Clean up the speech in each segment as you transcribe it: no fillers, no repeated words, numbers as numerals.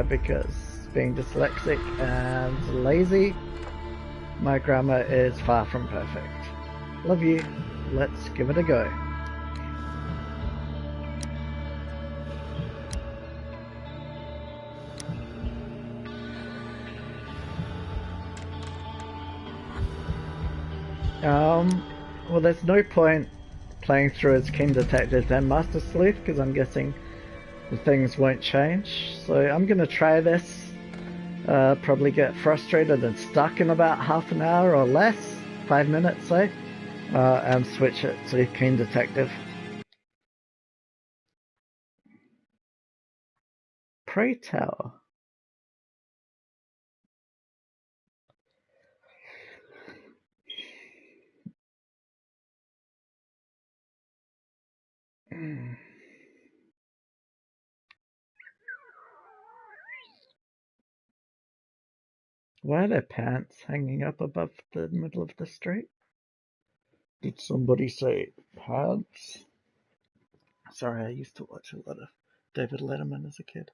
because being dyslexic and lazy, my grammar is far from perfect. Love you. Let's give it a go. Well, there's no point playing through as Keen Detective and Master Sleuth because I'm guessing the things won't change. So I'm gonna try this. Probably get frustrated and stuck in about half an hour or less, 5 minutes, say, and switch it to Keen Detective. Pray tell. Why are their pants hanging up above the middle of the street? Did somebody say pants? Sorry, I used to watch a lot of David Letterman as a kid.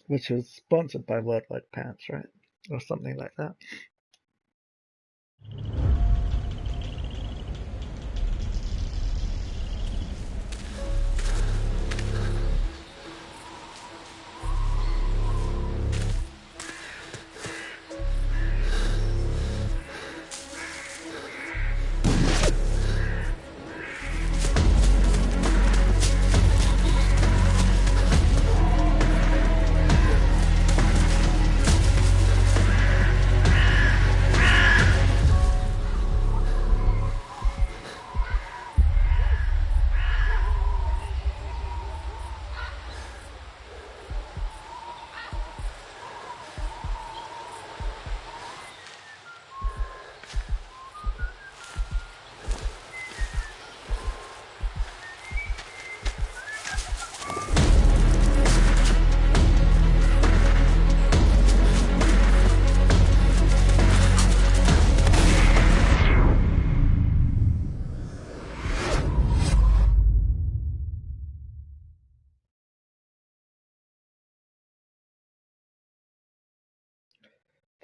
Which was sponsored by Worldwide Pants, right? Or something like that.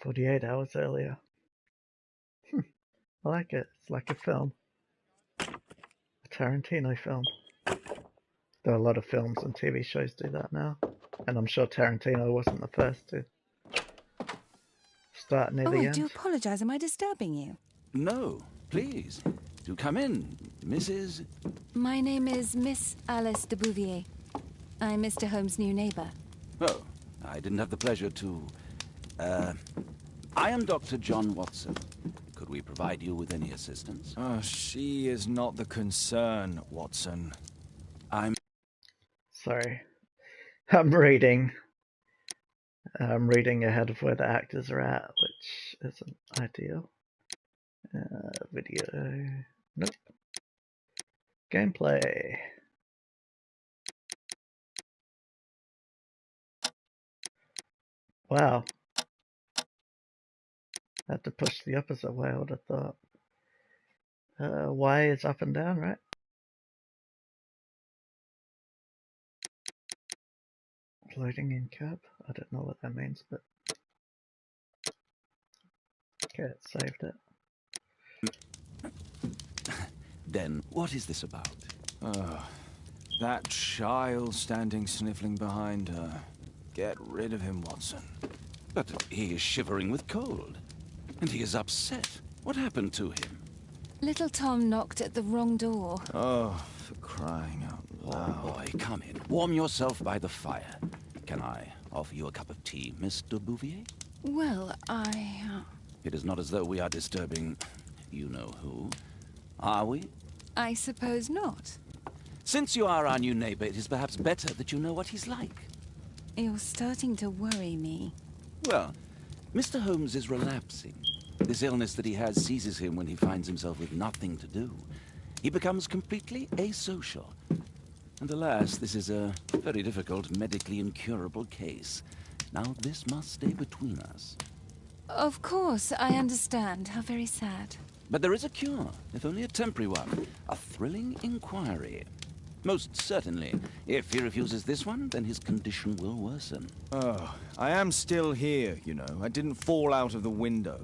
"48 hours earlier." I like it. It's like a film. A Tarantino film. Though a lot of films and TV shows do that now. And I'm sure Tarantino wasn't the first to start near the I end. do apologise. Am I disturbing you? No, please. Do come in, Mrs. My name is Miss Alice de Bouvier. I'm Mr. Holmes' new neighbour. Oh, I didn't have the pleasure to... I am Dr. John Watson. Could we provide you with any assistance? Oh, she is not the concern, Watson. I'm... Sorry. I'm reading ahead of where the actors are at, which isn't ideal. Video. Nope. Gameplay. Wow. I had to push the opposite way, I would have thought. Y is up and down, right? Loading in cab? I don't know what that means, but... Okay, it saved it. Then, what is this about? That child standing sniffling behind her. Get rid of him, Watson. But he is shivering with cold. And he is upset. What happened to him? Little Tom knocked at the wrong door. Oh, for crying out loud. Oh, boy, come in. Warm yourself by the fire. Can I offer you a cup of tea, Mr. Bouvier? Well, It is not as though we are disturbing you-know-who, are we? I suppose not. Since you are our new neighbor, it is perhaps better that you know what he's like. You're starting to worry me. Well, Mr. Holmes is relapsing. This illness that he has seizes him when he finds himself with nothing to do. He becomes completely asocial. And alas, this is a very difficult, medically incurable case. Now, this must stay between us. Of course, I understand. How very sad. But there is a cure, if only a temporary one. A thrilling inquiry. Most certainly. If he refuses this one, then his condition will worsen. Oh, I am still here, you know. I didn't fall out of the window.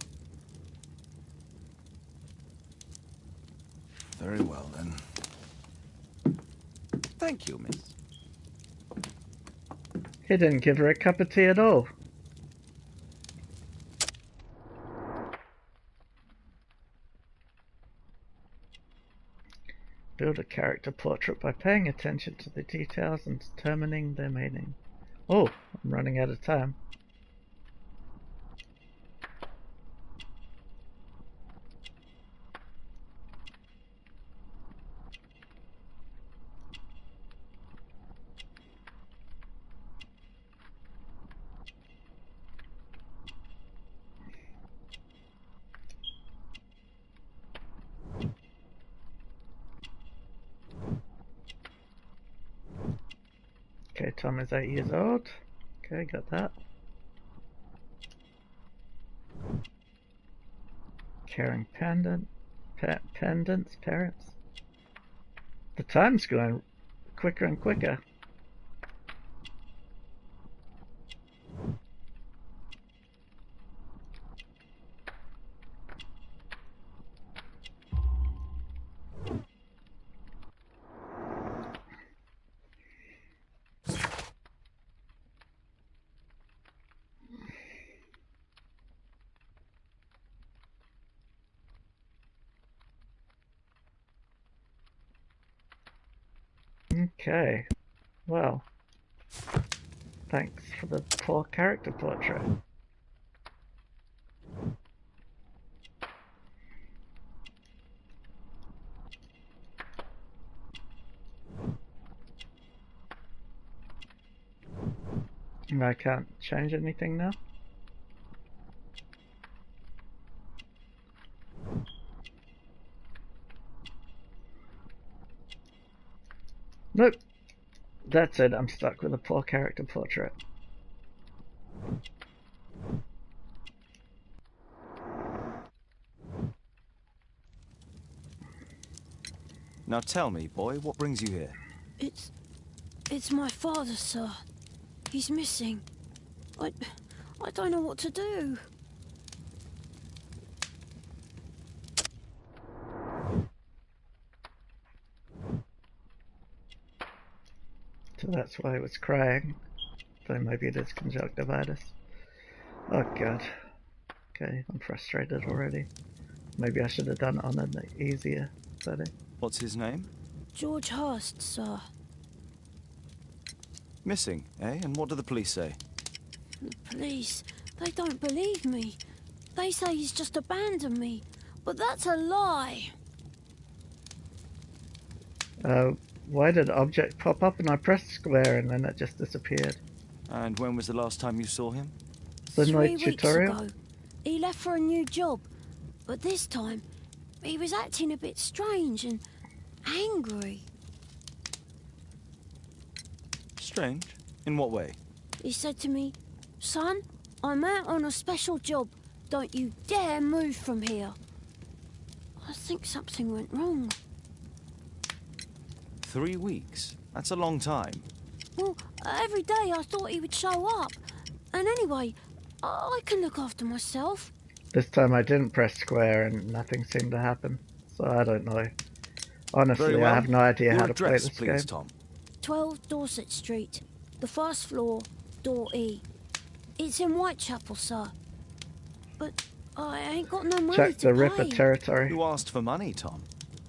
Very well, then. Thank you, miss. He didn't give her a cup of tea at all. Build a character portrait by paying attention to the details and determining their meaning. Oh, I'm running out of time. Okay, Tom is 8 years old. Okay, got that. Caring pendants, parents. The time's going quicker and quicker. Okay, well, thanks for the poor character portrait. I can't change anything now. Nope. That's it, I'm stuck with a poor character portrait. Now tell me, boy, what brings you here? It's my father, sir. He's missing. I don't know what to do. So that's why he was crying. So maybe it is conjunctivitis. Oh god. Okay, I'm frustrated already. Maybe I should have done it on an easier setting. What's his name? George Hurst, sir. Missing, eh? And what do the police say? The police, they don't believe me. They say he's just abandoned me. But that's a lie. Why did object pop up and I pressed square and then it just disappeared? And when was the last time you saw him? The 3 night weeks tutorial? ago. He left for a new job. But this time, he was acting a bit strange and angry. Strange? In what way? He said to me, "Son, I'm out on a special job. Don't you dare move from here." I think something went wrong. 3 weeks? That's a long time. Well, every day I thought he would show up. And anyway, I can look after myself. This time I didn't press square and nothing seemed to happen. So I don't know. Honestly, Very well. I have no idea Your how to play address, this please, game. Tom. 12 Dorset Street. The first floor, door E. It's in Whitechapel, sir. But I ain't got no money Check to the Ripper pay. territory. Who asked for money, Tom?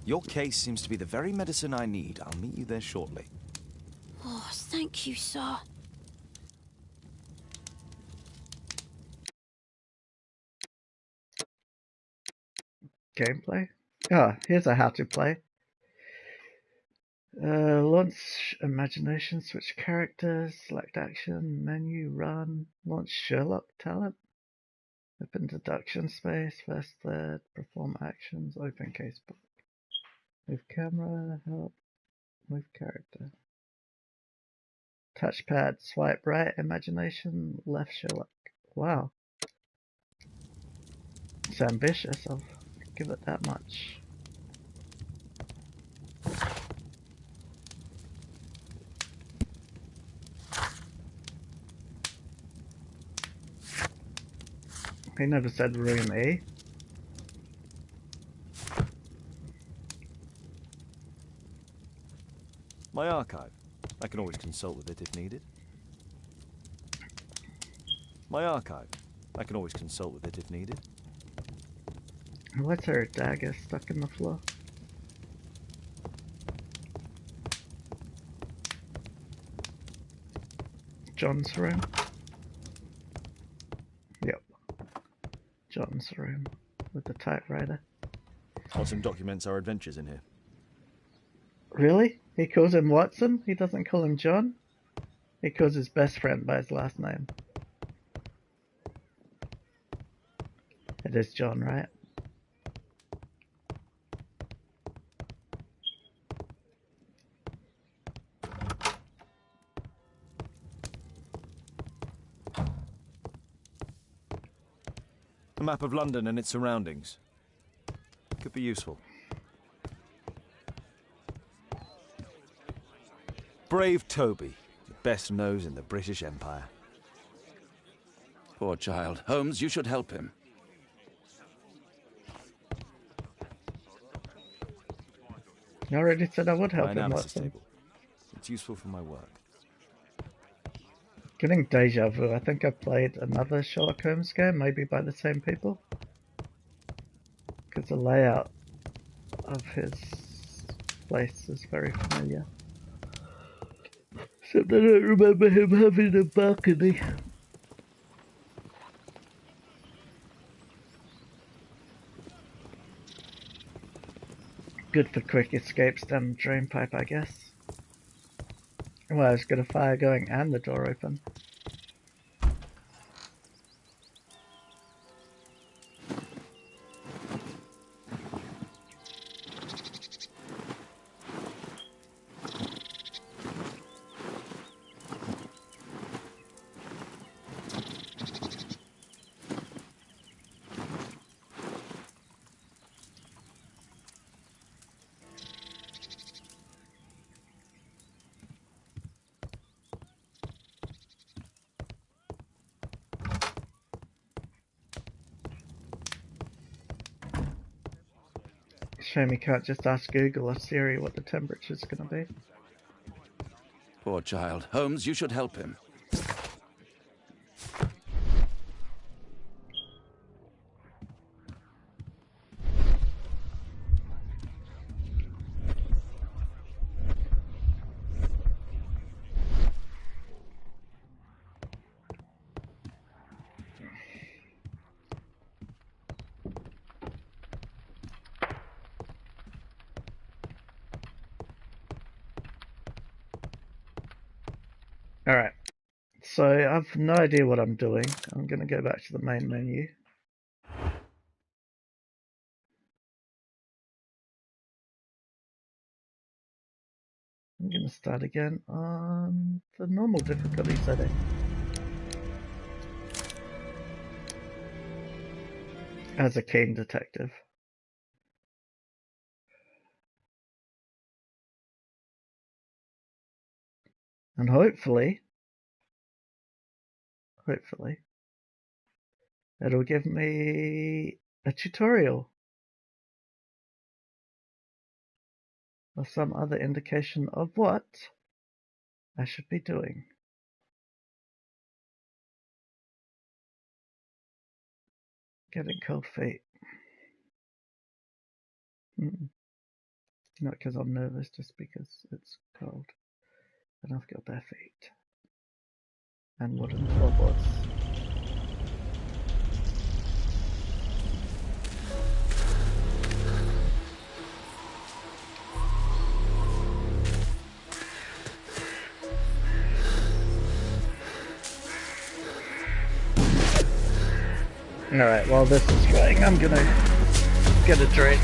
Your case seems to be the very medicine I need. I'll meet you there shortly. Oh, thank you, sir. Gameplay? Ah, here's a how to play. Launch imagination, switch characters, select action, menu, run, launch Sherlock talent, open deduction space, first, third, perform actions, open casebook, move camera, help, move character. Touchpad, swipe right, imagination, left Sherlock. Wow. It's ambitious, I'll give it that much. He never said room E. My archive. I can always consult with it if needed. My archive. I can always consult with it if needed. What's her dagger stuck in the floor? John's room. Yep. John's room with the typewriter. Watson documents our adventures in here. Really? He calls him Watson? He doesn't call him John? He calls his best friend by his last name. It is John, right? A map of London and its surroundings. Could be useful. Brave Toby, the best nose in the British Empire. Poor child. Holmes, you should help him. I already said I would help My him, analysis Watson. table. It's useful for my work. Getting deja vu. I think I played another Sherlock Holmes game, maybe by the same people. Because the layout of his place is very familiar. Except I don't remember him having a balcony. Good for quick escapes down the drain pipe, I guess. Well, it's got a fire going and the door open. Shame you can't just ask Google or Siri what the temperature's gonna be. Poor child. Holmes, you should help him. Alright, so I've no idea what I'm doing. I'm gonna go back to the main menu. I'm gonna start again on the normal difficulty setting. As a keen detective. And hopefully, it'll give me a tutorial. Or some other indication of what I should be doing. Getting cold feet. Not because I'm nervous, just because it's cold. And I've got bare feet. And wooden floorboards. Alright, while this is going, I'm gonna get a drink.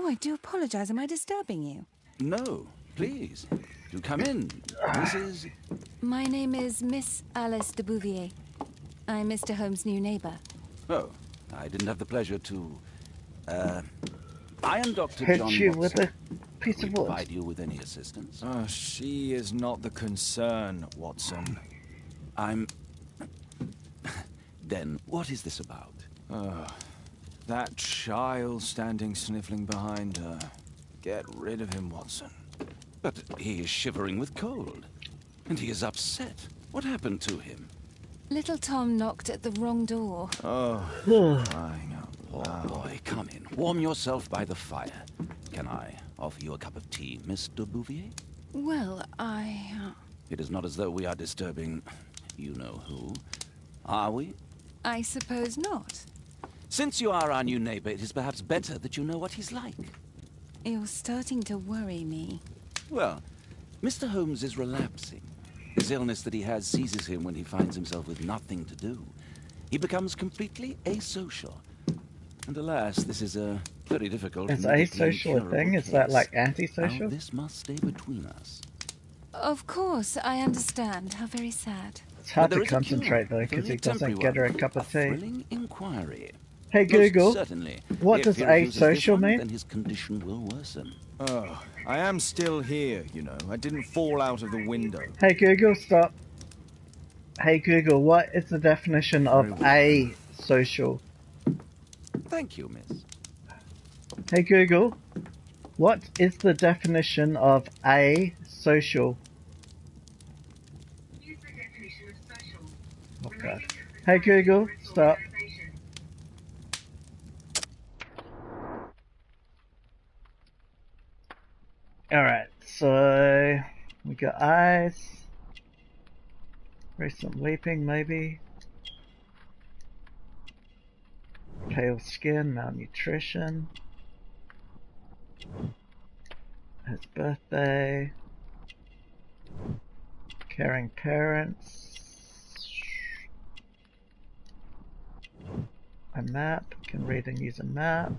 Oh, I do apologize. Am I disturbing you? No, please. Do come in, Mrs. My name is Miss Alice de Bouvier. I'm Mr. Holmes' new neighbor. Oh, I didn't have the pleasure to... I am Dr. Hit John you with Watson. a piece Can we of wood. provide you with any assistance? She is not the concern, Watson. I'm... Then, what is this about? That child standing sniffling behind her. Get rid of him, Watson. But he is shivering with cold. And he is upset. What happened to him? Little Tom knocked at the wrong door. Oh, crying out loud. Oh, boy, come in. Warm yourself by the fire. Can I offer you a cup of tea, Miss de Bouvier? Well, It is not as though we are disturbing you-know-who. Are we? I suppose not. Since you are our new neighbor, it is perhaps better that you know what he's like. You're starting to worry me. Well, Mr. Holmes is relapsing. His illness that he has seizes him when he finds himself with nothing to do. He becomes completely asocial. And alas, this is a very difficult... Is and asocial a thing? Is that case. like Now, antisocial? this must stay between us. Of course, I understand. How very sad. It's hard But to there is a concentrate cure, though, if because only he doesn't temporary get her a one. cup of tea. Thrilling inquiry. Hey Most Google, certainly. what If does he refuses this asocial one, mean? then his condition will worsen. Oh, I am still here, you know. I didn't fall out of the window. Hey Google, stop. Hey Google, what is the definition of asocial? Thank you, miss. Hey Google, what is the definition of asocial? Use the definition of social. Oh god. Relating to Hey society Google, or its stop. organization. Alright, so we got eyes. Recent weeping, maybe. Pale skin, malnutrition. His birthday. Caring parents. A map. Can read and use a map.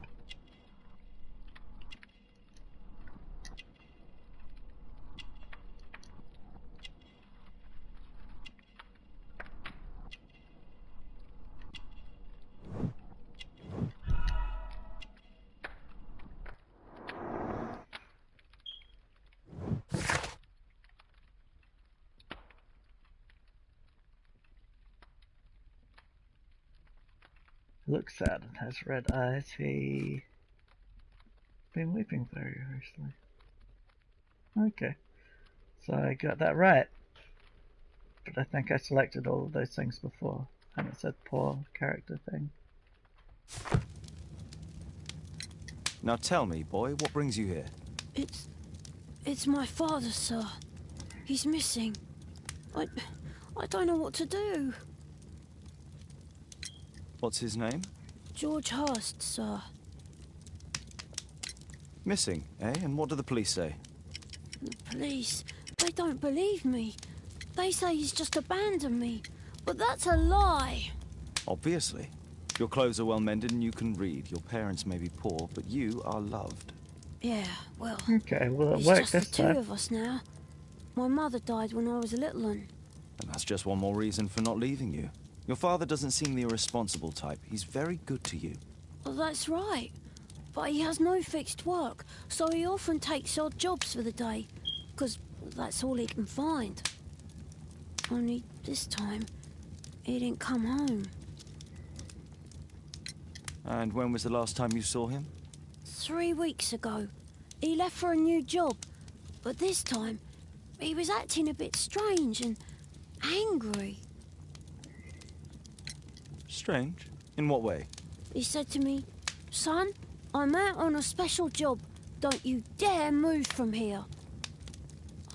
Looks sad and has red eyes. He been weeping very recently. Okay, so I got that right. But I think I selected all of those things before, and it said poor character thing. Now tell me, boy, what brings you here? It's my father, sir. He's missing. I don't know what to do. What's his name? George Hurst, sir. Missing, eh? And what do the police say? The police, they don't believe me. They say he's just abandoned me. But that's a lie. Obviously. Your clothes are well mended and you can read. Your parents may be poor, but you are loved. Yeah, well, Okay, well it it's worked just the this two time. of us now. My mother died when I was a little one. And that's just one more reason for not leaving you. Your father doesn't seem the irresponsible type. He's very good to you. Well, that's right. But he has no fixed work, so he often takes odd jobs for the day, because that's all he can find. Only this time, he didn't come home. And when was the last time you saw him? 3 weeks ago. He left for a new job, but this time, he was acting a bit strange and angry. Strange. In what way? He said to me, "Son, I'm out on a special job. Don't you dare move from here."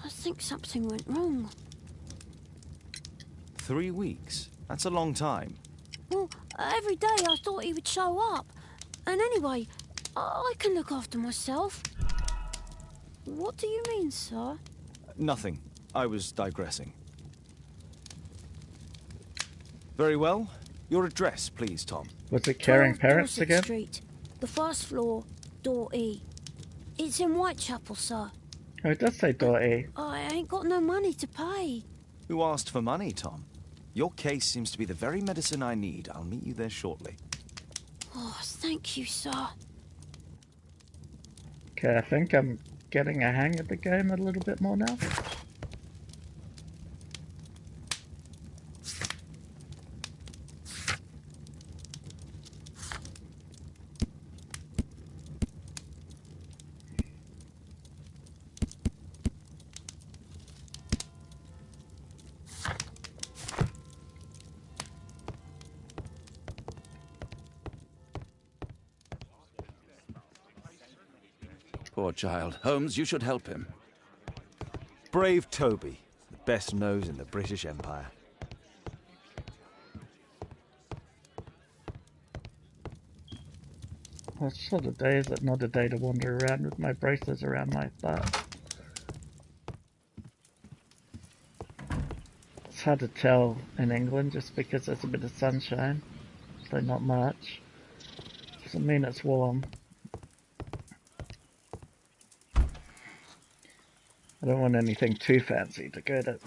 I think something went wrong. 3 weeks? That's a long time. Well, every day I thought he would show up. And anyway, I can look after myself. What do you mean, sir? Nothing. I was digressing. Very well. Your address, please, Tom. Was it Caring 12 Parents Dorset again? Street, the first floor, door E. It's in Whitechapel, sir. Oh, it does say door E. I ain't got no money to pay. Who asked for money, Tom? Your case seems to be the very medicine I need. I'll meet you there shortly. Oh, thank you, sir. Okay, I think I'm getting a hang of the game a little bit more now. Poor child. Holmes, you should help him. Brave Toby, the best nose in the British Empire. What sort of day is it? Not a day to wander around with my braces around my butt. It's hard to tell in England just because there's a bit of sunshine, though not much. Doesn't mean it's warm. I don't want anything too fancy to go to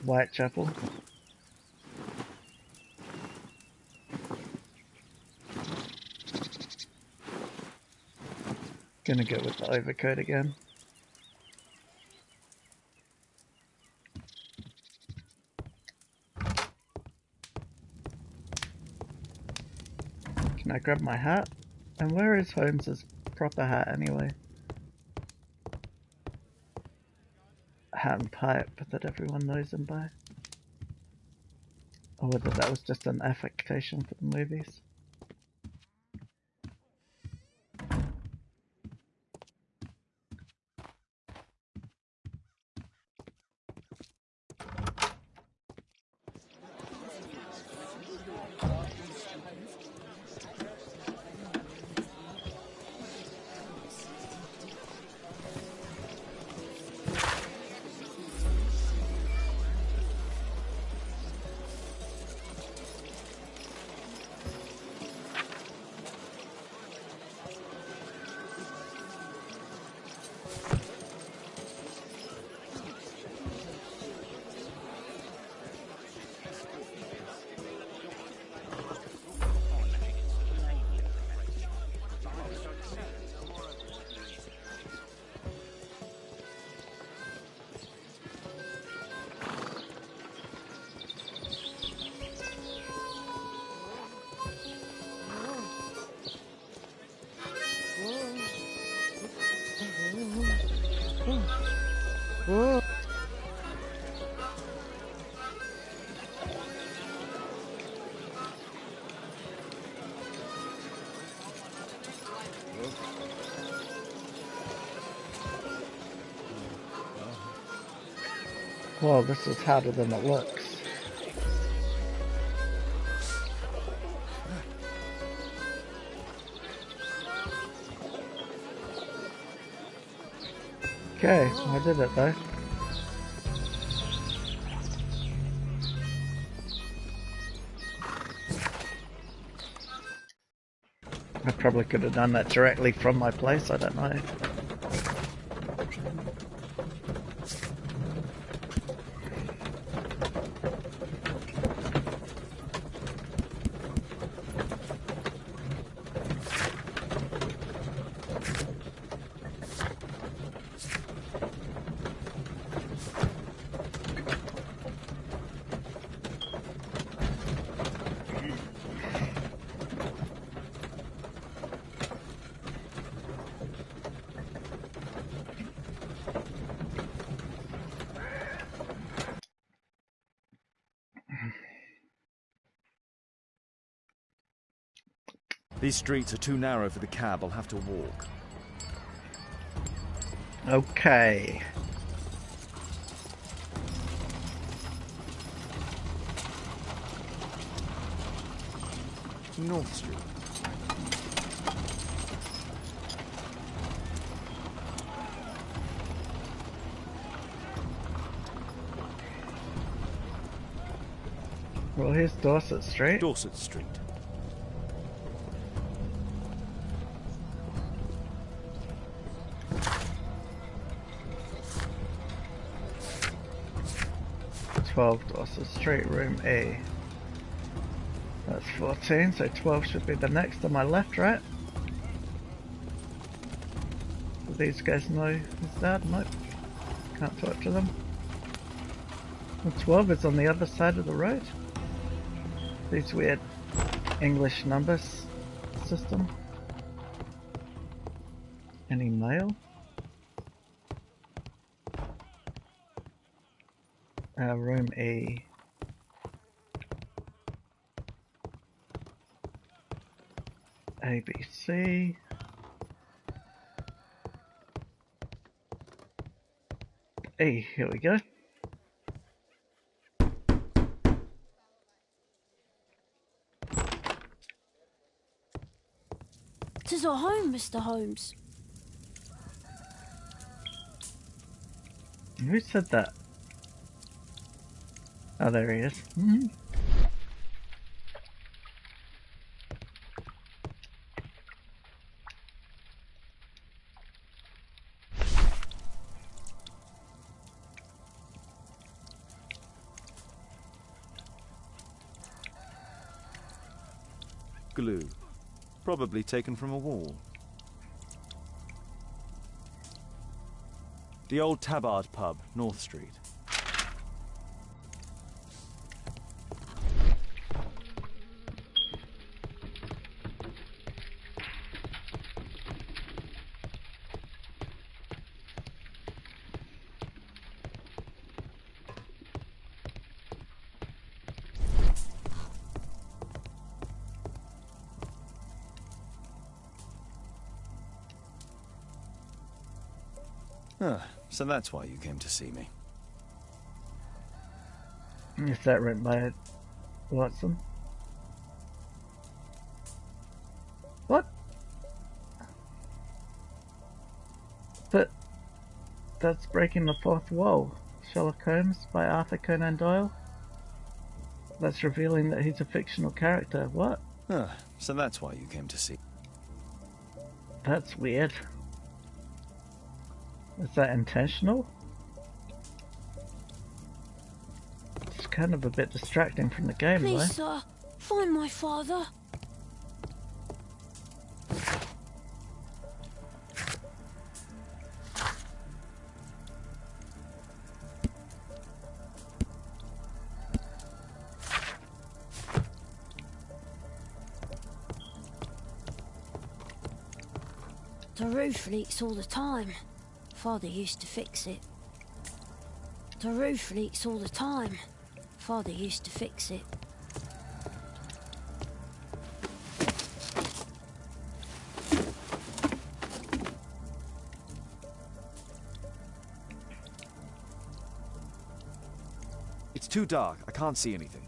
Whitechapel. Gonna go with the overcoat again. Can I grab my hat? And where is Holmes's proper hat anyway? Hat and pipe that everyone knows him by. Or whether that was just an affectation for the movies. Well, this is harder than it looks. Okay, I did it though. I probably could have done that directly from my place, I don't know. These streets are too narrow for the cab. I'll have to walk. Okay. North Street. Well, here's Dorset Street. Dorset Street. 12 Dorset Street, room E. That's 14, so 12 should be the next on my left, right? Do these guys know his dad? Nope. Can't talk to them. And 12 is on the other side of the road. These weird English numbers system. Any mail? Room E. ABC. E, here we go. Tis our home, Mr. Holmes. Who said that? Oh, there he is. Glue. Probably taken from a wall. The old Tabard pub, North Street. So that's why you came to see me. Is that written by Watson? What? But that's breaking the fourth wall. Sherlock Holmes by Arthur Conan Doyle? That's revealing that he's a fictional character. What? So that's why you came to see. That's weird. Is that intentional? It's kind of a bit distracting from the game, Please, though. sir, find my father. The roof leaks all the time. Father used to fix it. The roof leaks all the time. Father used to fix it. It's too dark. I can't see anything.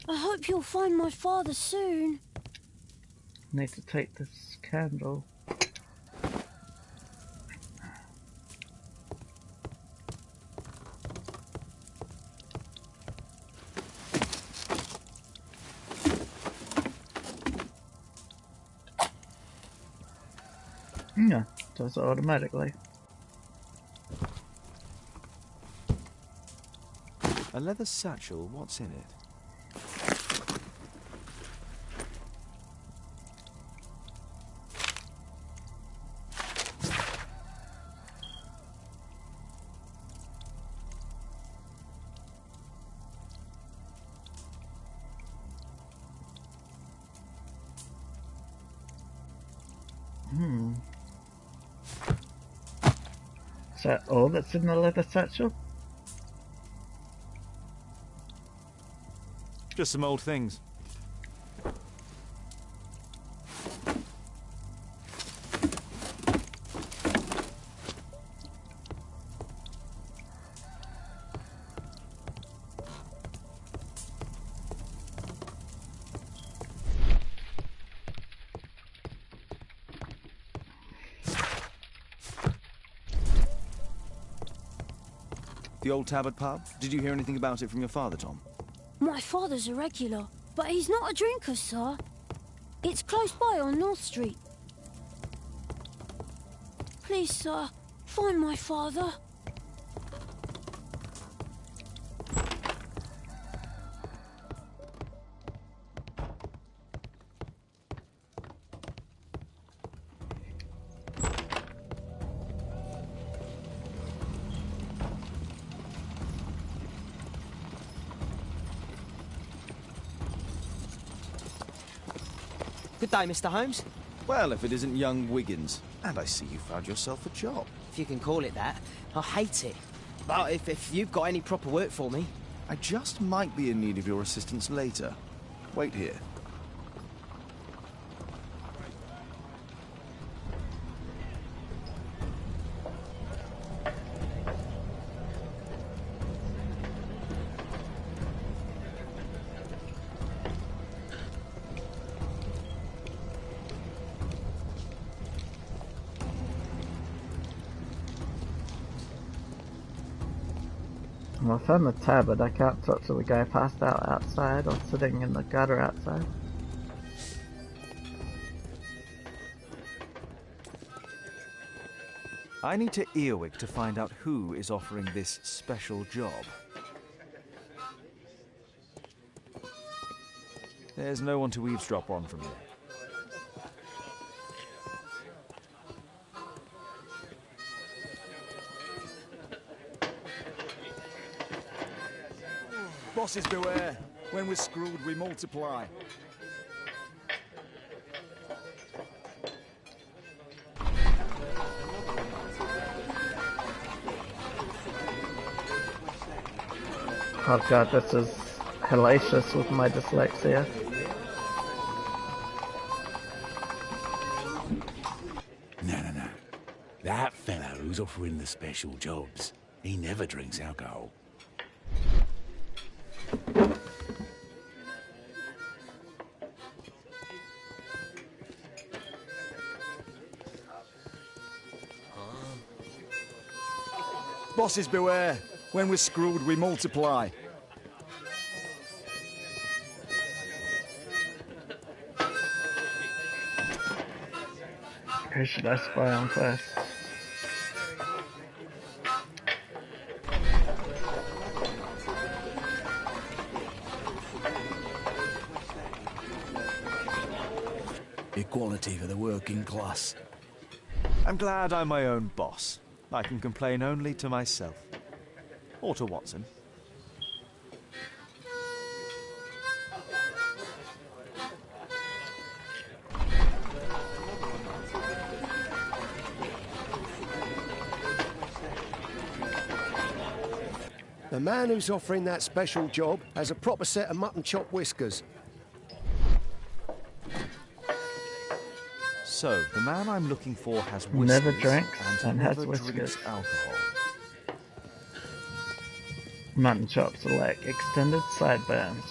I hope you'll find my father soon. Need to take this candle. Yeah, does it automatically. A leather satchel, what's in it? Is that all that's in the leather satchel? Just some old things. The old Tabard pub? Did you hear anything about it from your father, Tom? My father's a regular. but he's not a drinker, sir. It's close by on North Street. Please, sir, find my father. Good day, Mr. Holmes. Well, if it isn't young Wiggins. And I see you found yourself a job. If you can call it that. I hate it. But if you've got any proper work for me... I just might be in need of your assistance later. Wait here. Well, I found the tab, but I can't talk to the guy passed out outside or sitting in the gutter outside. I need to earwig to find out who is offering this special job. There's no one to eavesdrop on from here. Bosses beware. When we're screwed, we multiply. Oh god, this is hellacious with my dyslexia. No. That fellow who's offering the special jobs, he never drinks alcohol. Bosses beware. When we're screwed, we multiply. Who should I spy on first? Equality for the working class. I'm glad I'm my own boss. I can complain only to myself. Or to Watson. The man who's offering that special job has a proper set of mutton chop whiskers. So, the man I'm looking for has whiskers Never drinks and has never whiskers. drinks alcohol. Mutton chops are like extended sideburns.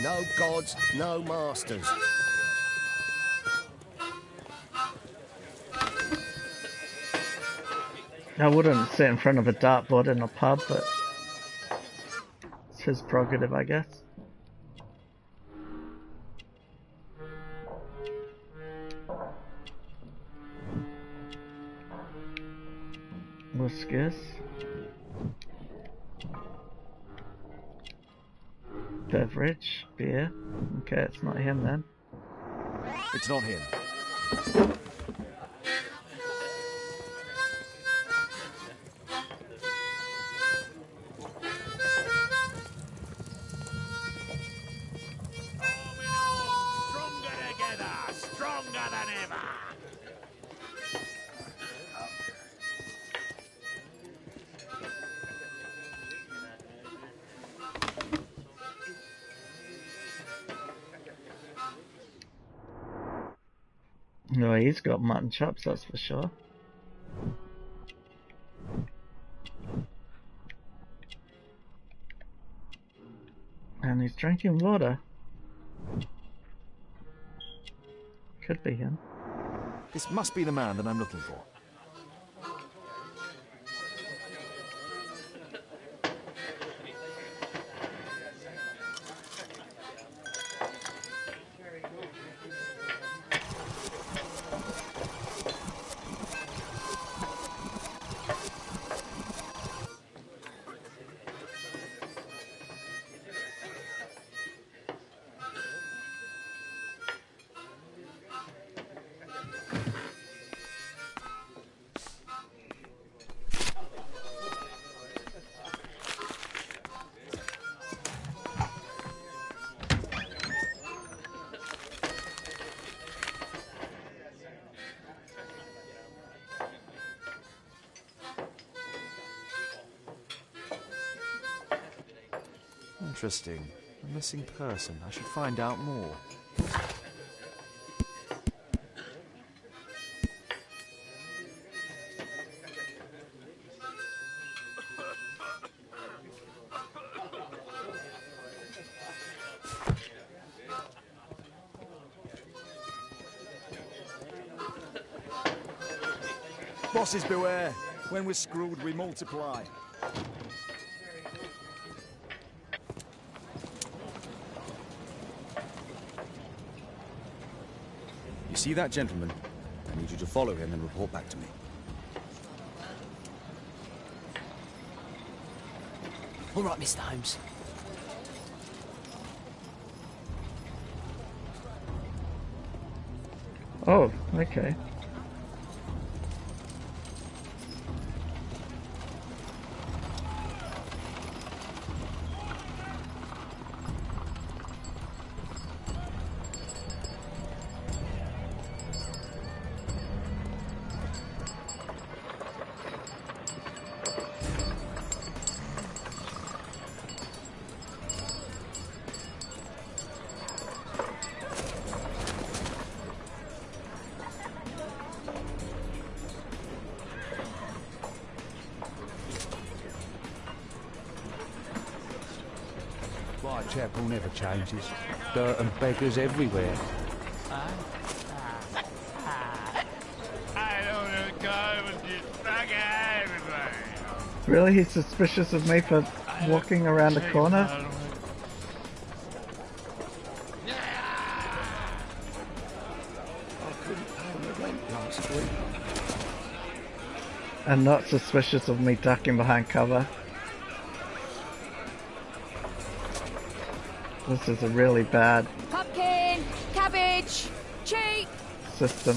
No gods, no masters. I wouldn't sit in front of a dartboard in a pub, but it's his prerogative, I guess. Whiskers. Beverage. Beer. Okay, it's not him then. It's not him. No, he's got mutton chops, that's for sure. And he's drinking water. Could be him. This must be the man that I'm looking for. Interesting. A missing person. I should find out more. Bosses beware. When we're screwed, we multiply. You see that gentleman? I need you to follow him and report back to me. All right, Mr. Holmes. Oh, okay. Whitechapel never changes. Dirt and beggars everywhere. Really? He's suspicious of me for walking around the corner? I couldn't pay my rent last week. And not suspicious of me ducking behind cover. This is a really bad Pumpkin, cabbage, cheap. system.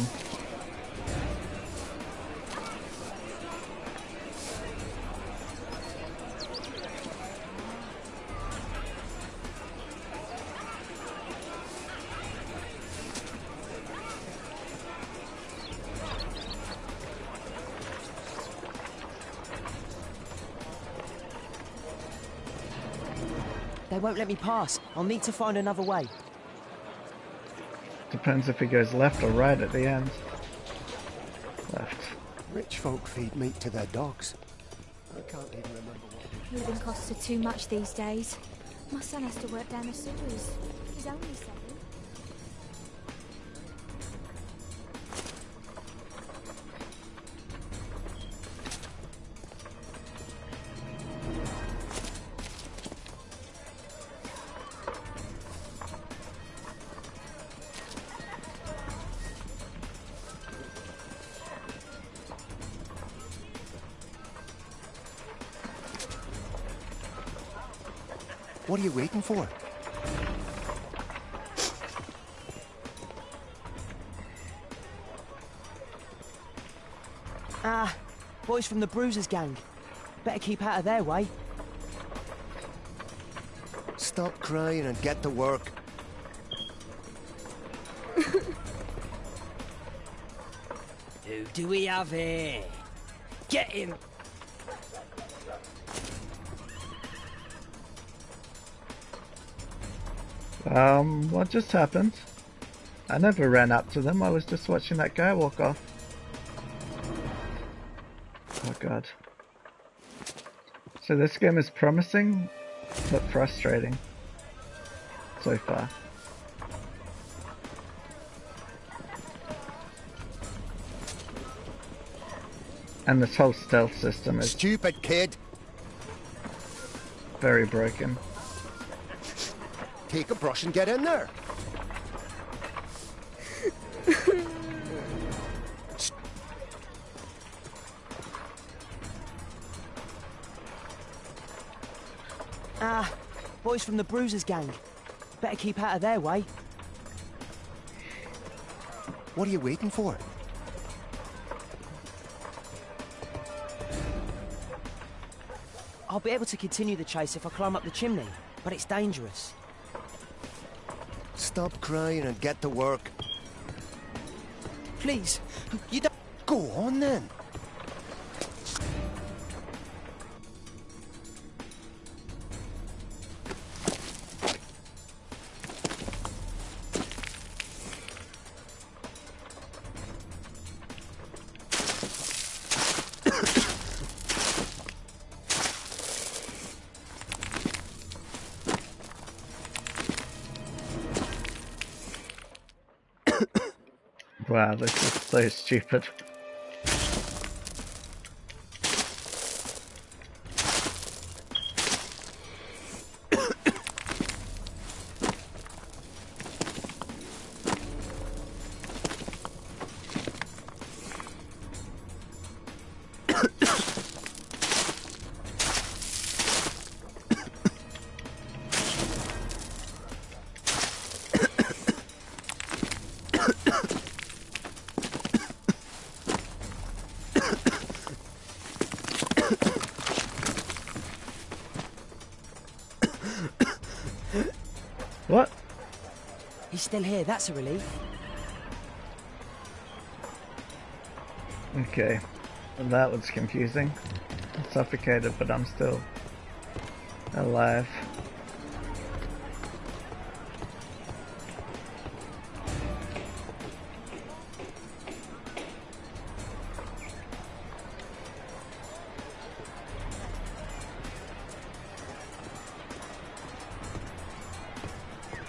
They won't let me pass. I'll need to find another way. Depends if he goes left or right at the end. Left. Rich folk feed meat to their dogs. I can't even remember what... Living costs are too much these days. My son has to work down the sewers. He's only 7. What are you waiting for? Ah, boys from the Bruisers gang. Better keep out of their way. Stop crying and get to work. Who do we have here? Get him! What just happened? I never ran up to them, I was just watching that guy walk off. Oh god. So this game is promising, but frustrating. So far. And this whole stealth system is Stupid kid! very broken. Take a brush and get in there. Ah, boys from the Bruisers gang. Better keep out of their way. What are you waiting for? I'll be able to continue the chase if I climb up the chimney, but it's dangerous. Stop crying and get to work. Please, you don't... Go on then. Wow, this is so stupid. What? He's still here, that's a relief. Okay, well, that was confusing. I'm suffocated, but I'm still alive.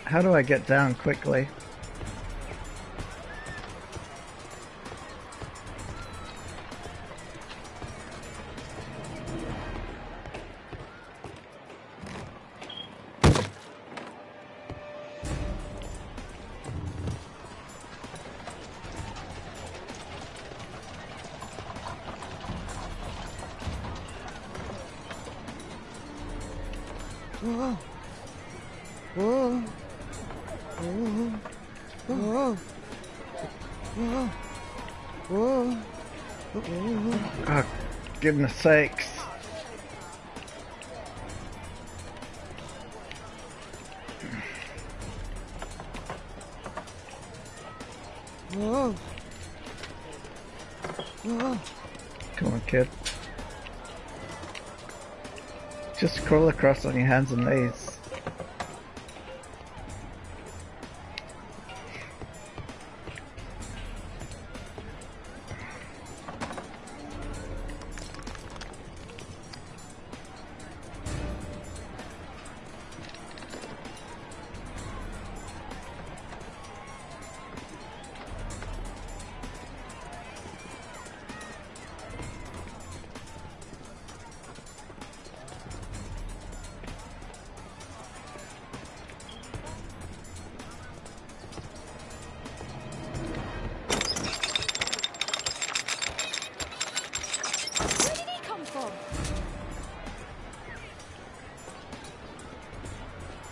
How do I get down quickly? Whoa. Whoa. Whoa. Whoa. Whoa. Whoa. Whoa. Oh, goodness sakes. Whoa. Whoa. Come on, kid. Just crawl across on your hands and knees.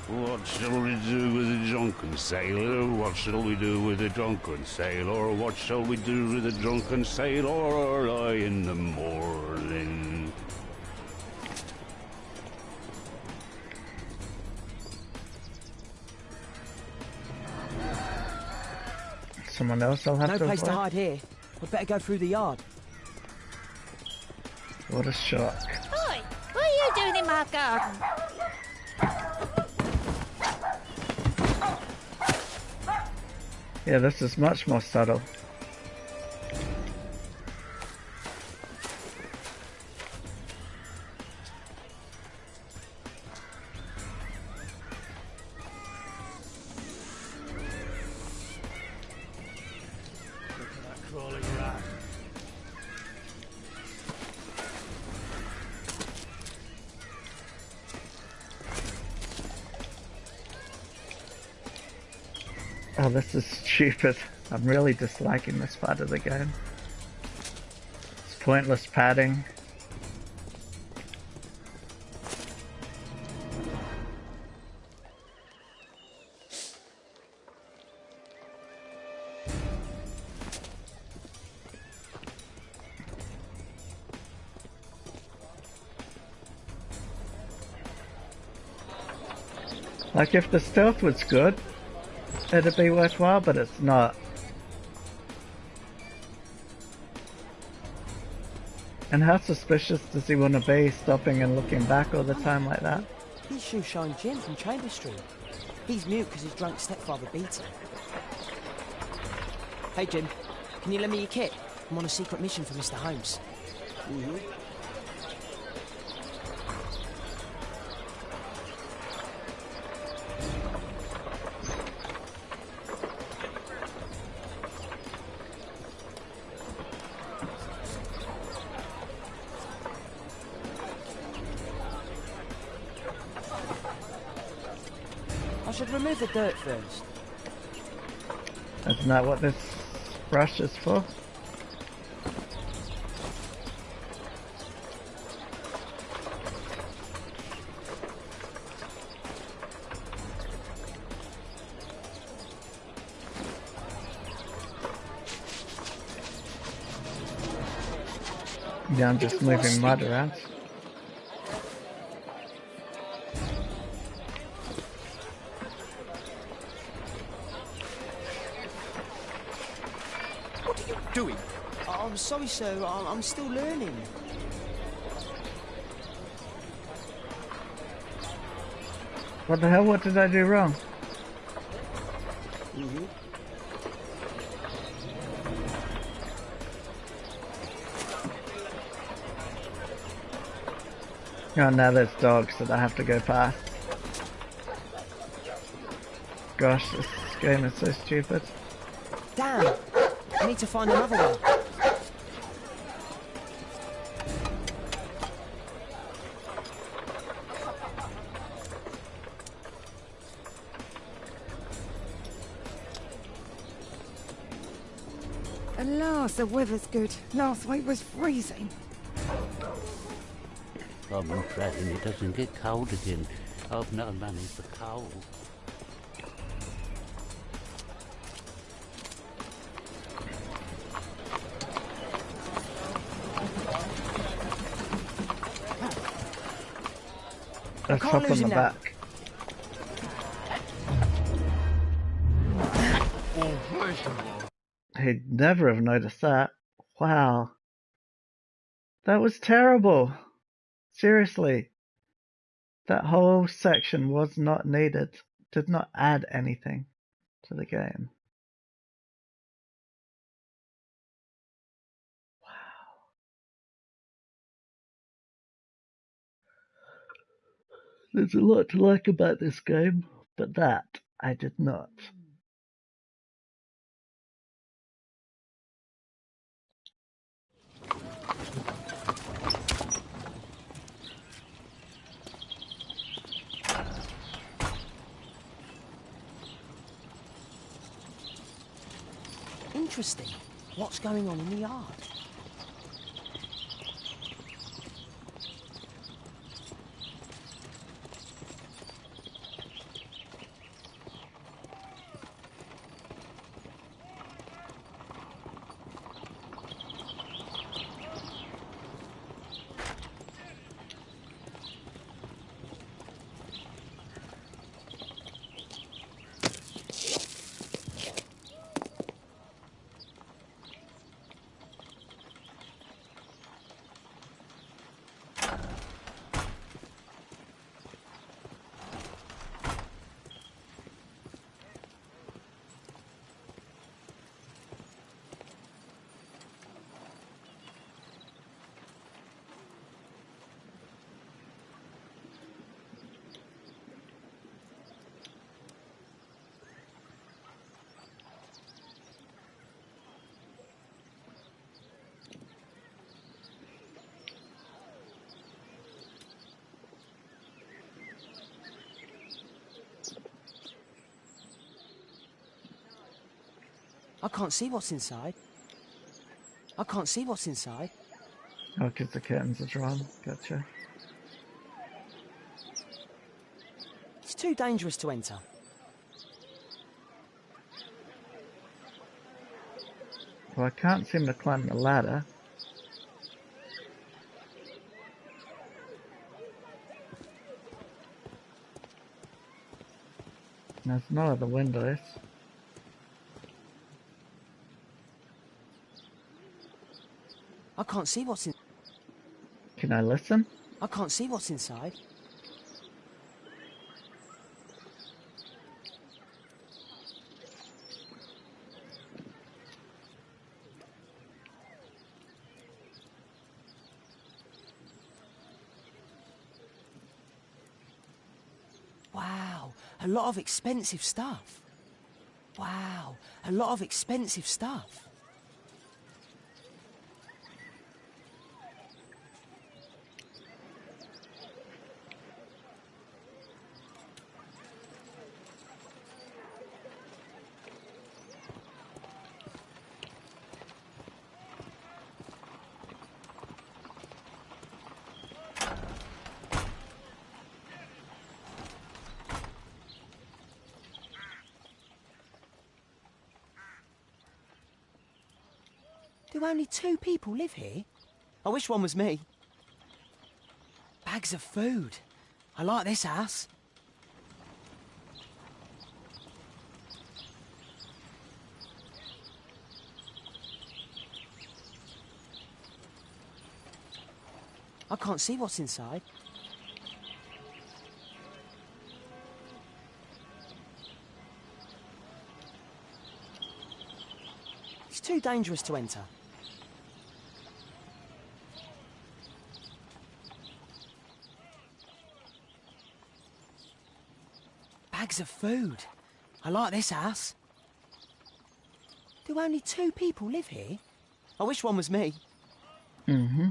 What shall we do with a drunken sailor? What shall we do with a drunken sailor? What shall we do with a drunken sailor early in the morning? Someone else I'll have No to place to avoid? hide here. We'd better go through the yard. What a shock. Oi! What are you doing in my garden? Yeah, this is much more subtle. Oh, this is stupid. I'm really disliking this part of the game. It's pointless padding. Like, if the stealth was good, it'd be worthwhile, but it's not. And how suspicious does he want to be, stopping and looking back all the time like that? He's Shoeshine Jim from Chamber Street. He's mute because his drunk stepfather beat him. Hey Jim, can you lend me your kit? I'm on a secret mission for Mr. Holmes. should remove the dirt first. Isn't that what this brush is for? Yeah, I'm just moving mud around. What are you doing? I'm sorry, sir. I'm still learning. What the hell? What did I do wrong? Oh, now there's dogs that I have to go past. Gosh, this game is so stupid. Damn! I need to find another one. Alas, the weather's good. Last week was freezing. I'm praying it doesn't get cold again. I've no money for coal. Let's hop on the back. He'd never have noticed that. Wow. That was terrible. Seriously. That whole section was not needed. Did not add anything to the game. There's a lot to like about this game, but that I did not. Interesting. What's going on in the yard? I can't see what's inside. I can't see what's inside. Oh, because the curtains are drawn. Gotcha. It's too dangerous to enter. Well, I can't seem to climb the ladder. There's no other windows. I can't see what's in... Can I listen? I can't see what's inside. Wow, a lot of expensive stuff. Wow, a lot of expensive stuff. Do only 2 people live here? I wish one was me. Bags of food. I like this house. I can't see what's inside. It's too dangerous to enter. Bags of food. I like this house. Do only 2 people live here? I wish one was me. Mm-hmm.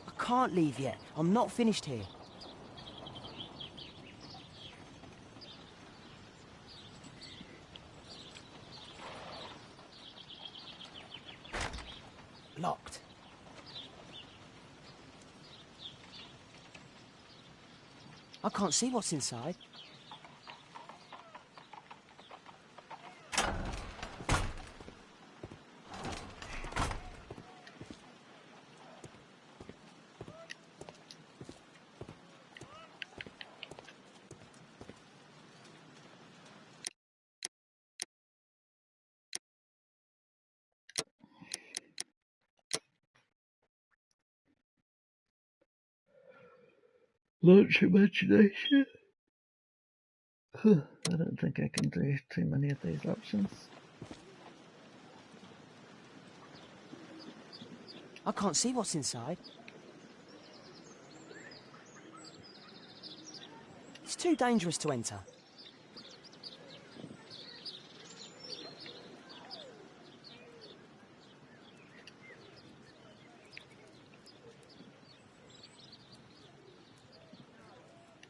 I can't leave yet. I'm not finished here. Locked. I can't see what's inside. Launch imagination. I don't think I can do too many of these options. I can't see what's inside. It's too dangerous to enter.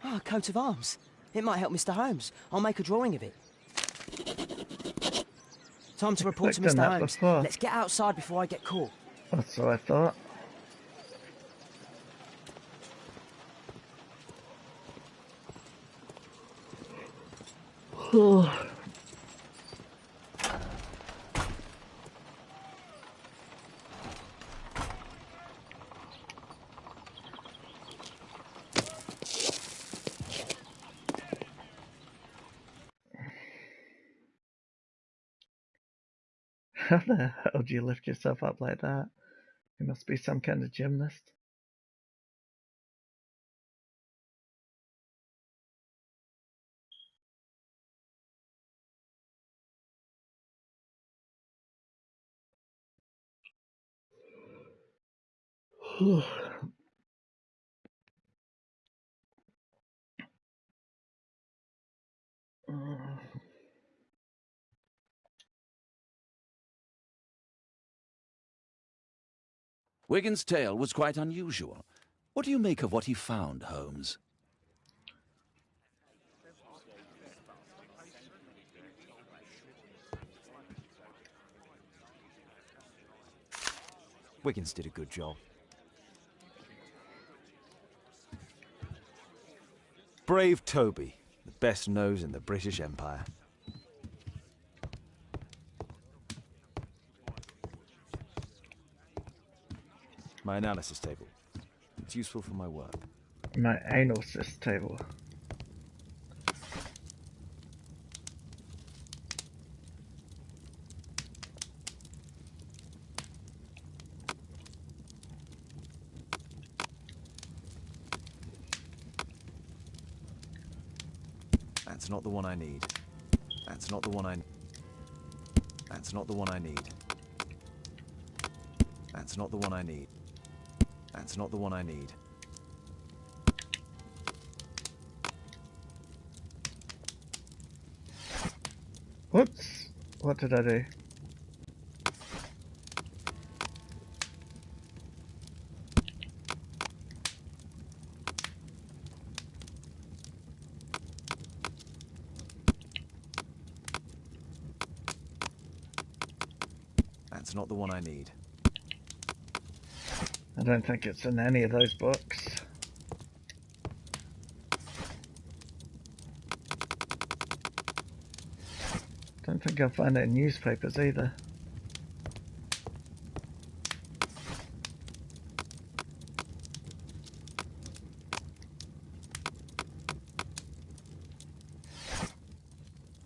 Ah, a coat of arms. It might help Mr. Holmes. I'll make a drawing of it. Time to report to Mr. Holmes. Let's get outside before I get caught. That's what I thought. How the hell do you lift yourself up like that? You must be some kind of gymnast. Wigan's tale was quite unusual. What do you make of what he found, Holmes? Wiggins did a good job. Brave Toby, the best nose in the British Empire. My analysis table. It's useful for my work. My analysis table. That's not the one I need. That's not the one I... That's not the one I need. That's not the one I need. That's not the one I need. Whoops! What did I do? That's not the one I need. I don't think it's in any of those books. Don't think I'll find it in newspapers either.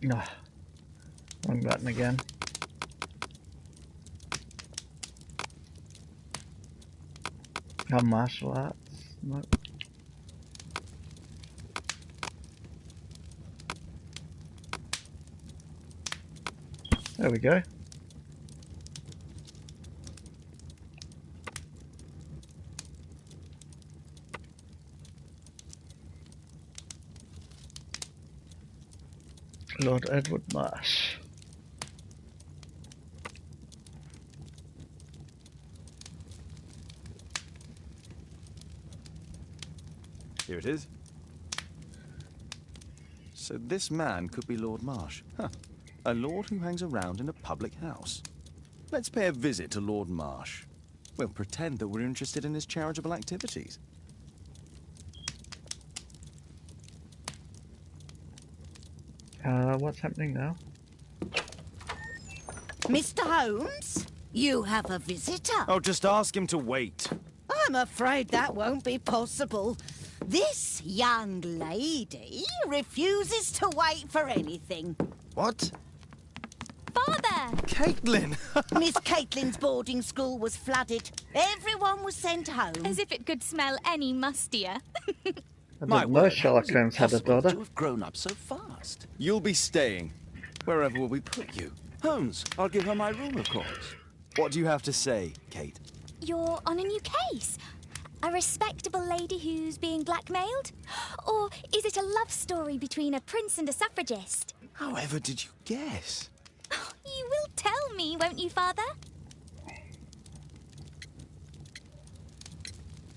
No. Wrong button again. Oh, martial arts. Nope. There we go. Lord Edward Marsh. Here it is. So this man could be Lord Marsh. Huh. A lord who hangs around in a public house. Let's pay a visit to Lord Marsh. We'll pretend that we're interested in his charitable activities. What's happening now? Mr. Holmes, you have a visitor. Oh, just ask him to wait. I'm afraid that won't be possible. This young lady refuses to wait for anything. What? Father! Caitlin! Miss Caitlin's boarding school was flooded. Everyone was sent home. As if it could smell any mustier. I didn't know Sherlock Holmes had a daughter. To have grown up so fast. You'll be staying. Wherever will we put you? Holmes, I'll give her my room, of course. What do you have to say, Kate? You're on a new case. A respectable lady who's being blackmailed? Or is it a love story between a prince and a suffragist? However did you guess? You will tell me, won't you, Father?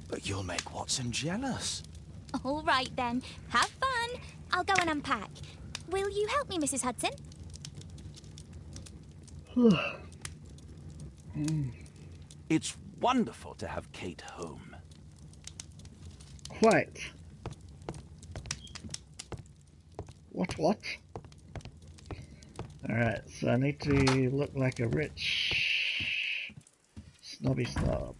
But you'll make Watson jealous. All right, then. Have fun. I'll go and unpack. Will you help me, Mrs. Hudson? It's wonderful to have Kate home. Quite. What? Alright, so I need to look like a rich snobby snob.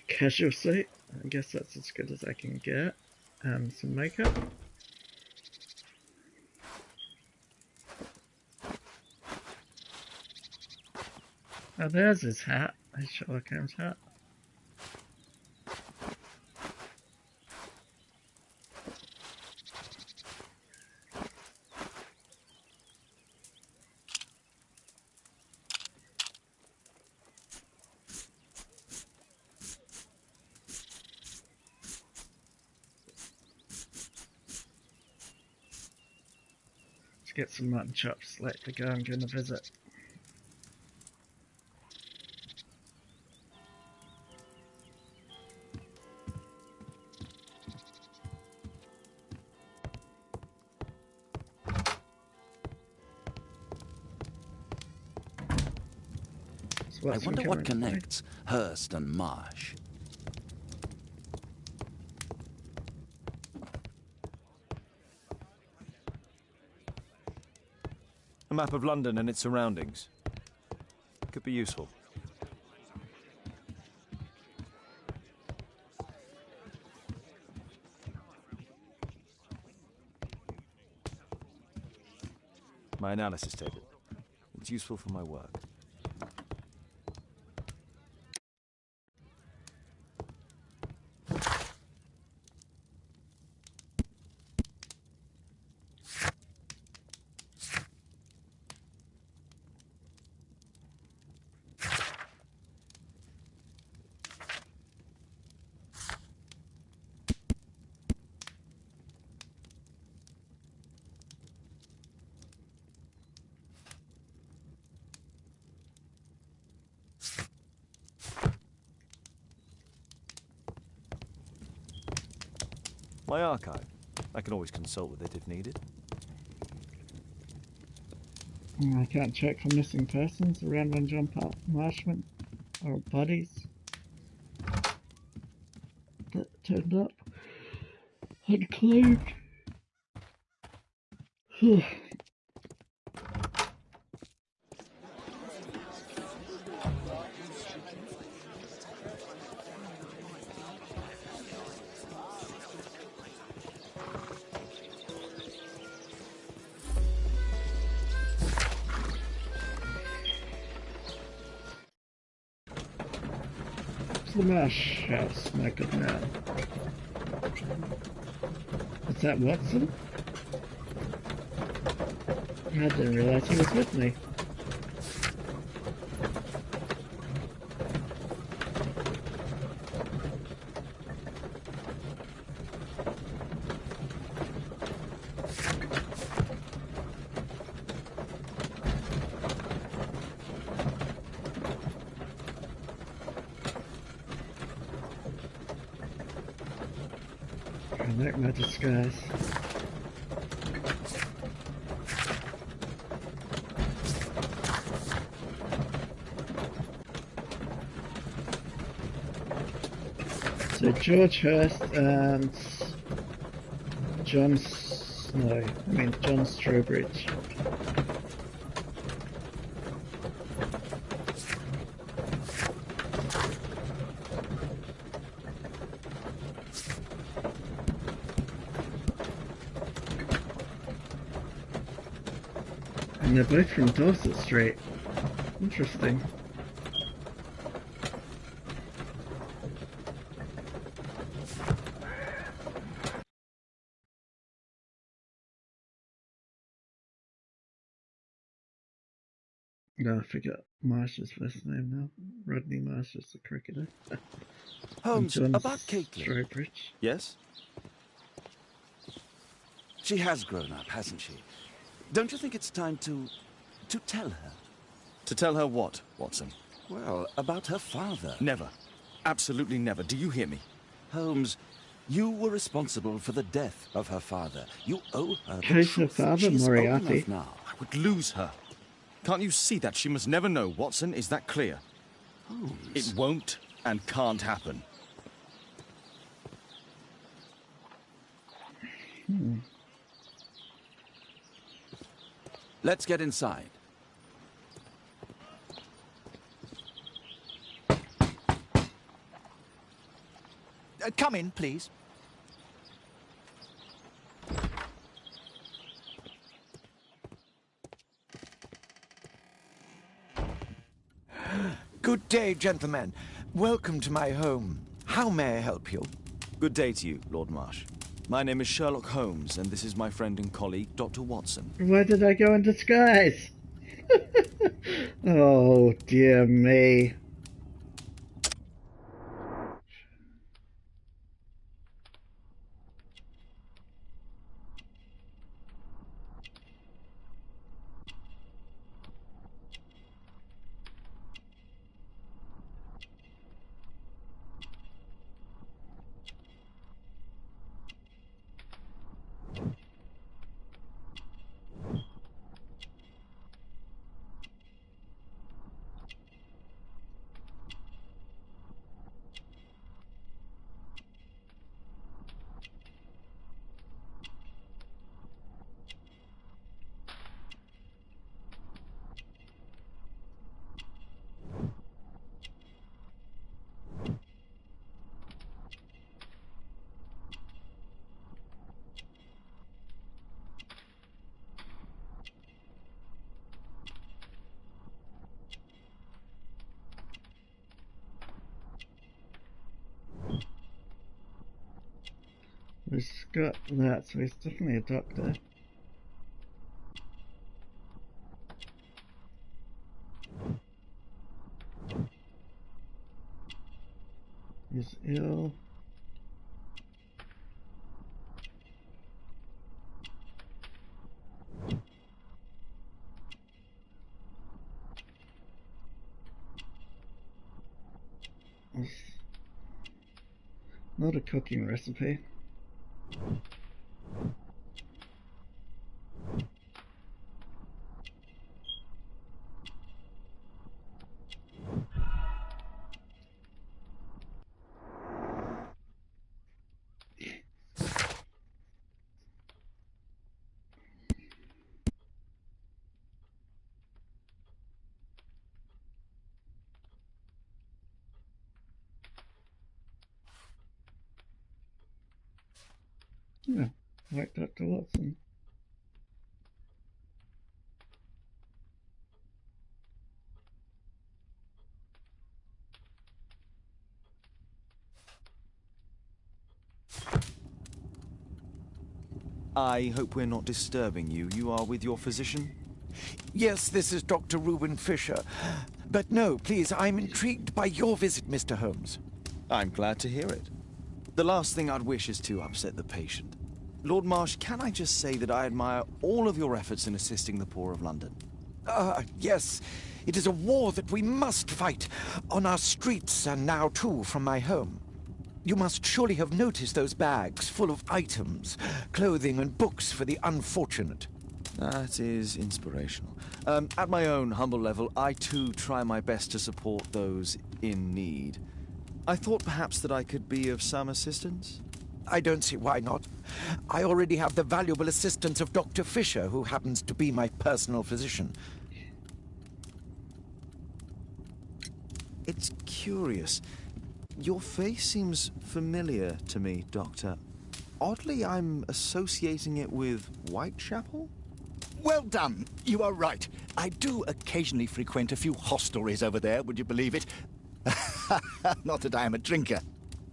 Casual suit, I guess that's as good as I can get. Some makeup. Oh, there's his hat. His Sherlock Holmes hat. Get some mutton chops, let the go, I'm going to visit. I wonder what connects Hurst and Marsh. A map of London and its surroundings. Could be useful. My analysis table. It's useful for my work. My archive. I can always consult with it if needed. I can't check for missing persons around when John Marshman or bodies that turned up unclaimed. The Marsh House, my good man. Is that Watson? I didn't realize he was with me. I like my disguise. So George Hurst and John Strobridge. And they're both from Dorset Street. Interesting. No, I forgot Marsh's first name now. Rodney Marsh is the cricketer. Holmes, about Caitlin. Strobridge. Yes? She has grown up, hasn't she? Don't you think it's time to tell her? To tell her what, Watson? Well, about her father. Never. Absolutely never. Do you hear me? Holmes, you were responsible for the death of her father. You owe her the Who's her truth. father, She's old Moriarty? enough now. I would lose her. Can't you see that? She must never know, Watson. Is that clear? Holmes. It won't and can't happen. Let's get inside. Come in, please. Good day, gentlemen. Welcome to my home. How may I help you? Good day to you, Lord Marsh. My name is Sherlock Holmes, and this is my friend and colleague, Dr. Watson. Why did I go in disguise? Oh, dear me. He's got that, so he's definitely a doctor. He's ill. It's not a cooking recipe. Yeah, like Dr. Watson. I hope we're not disturbing you. You are with your physician? Yes, this is Dr. Reuben Fisher. But no, please, I'm intrigued by your visit, Mr. Holmes. I'm glad to hear it. The last thing I'd wish is to upset the patient. Lord Marsh, can I just say that I admire all of your efforts in assisting the poor of London? Yes. It is a war that we must fight, on our streets and now, too, from my home. You must surely have noticed those bags full of items, clothing and books for the unfortunate. That is inspirational. At my own humble level, I too try my best to support those in need. I thought perhaps that I could be of some assistance? I don't see why not. I already have the valuable assistance of Dr. Fisher, who happens to be my personal physician. It's curious. Your face seems familiar to me, Doctor. Oddly, I'm associating it with Whitechapel? Well done. You are right. I do occasionally frequent a few hostelries over there, would you believe it? Not that I am a drinker.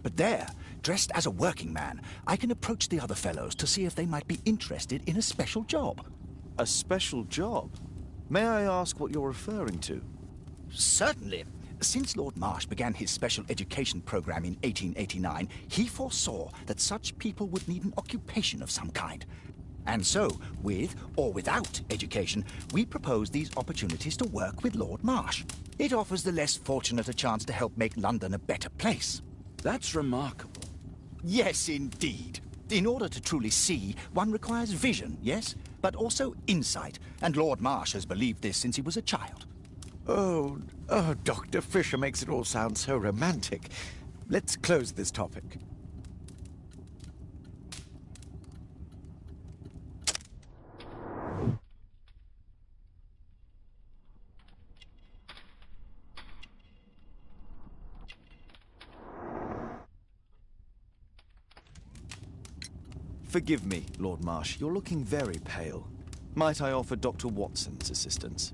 But there, dressed as a working man, I can approach the other fellows to see if they might be interested in a special job. A special job? May I ask what you're referring to? Certainly. Since Lord Marsh began his special education program in 1889, he foresaw that such people would need an occupation of some kind. And so, with or without education, we propose these opportunities to work with Lord Marsh. It offers the less fortunate a chance to help make London a better place. That's remarkable. Yes, indeed. In order to truly see, one requires vision, yes, but also insight. And Lord Marsh has believed this since he was a child. Oh, Dr. Fisher makes it all sound so romantic. Let's close this topic. Forgive me, Lord Marsh. You're looking very pale. Might I offer Dr. Watson's assistance?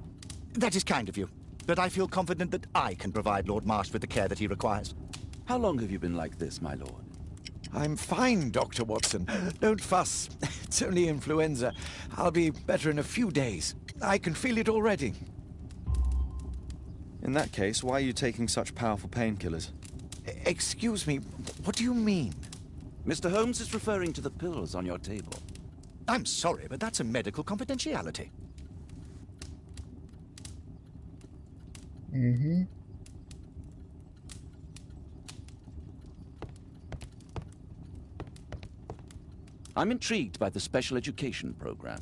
That is kind of you, but I feel confident that I can provide Lord Marsh with the care that he requires. How long have you been like this, my lord? I'm fine, Dr. Watson. Don't fuss. It's only influenza. I'll be better in a few days. I can feel it already. In that case, why are you taking such powerful painkillers? Excuse me, what do you mean? Mr. Holmes is referring to the pills on your table. I'm sorry, but that's a medical confidentiality. Mm-hmm. I'm intrigued by the special education program.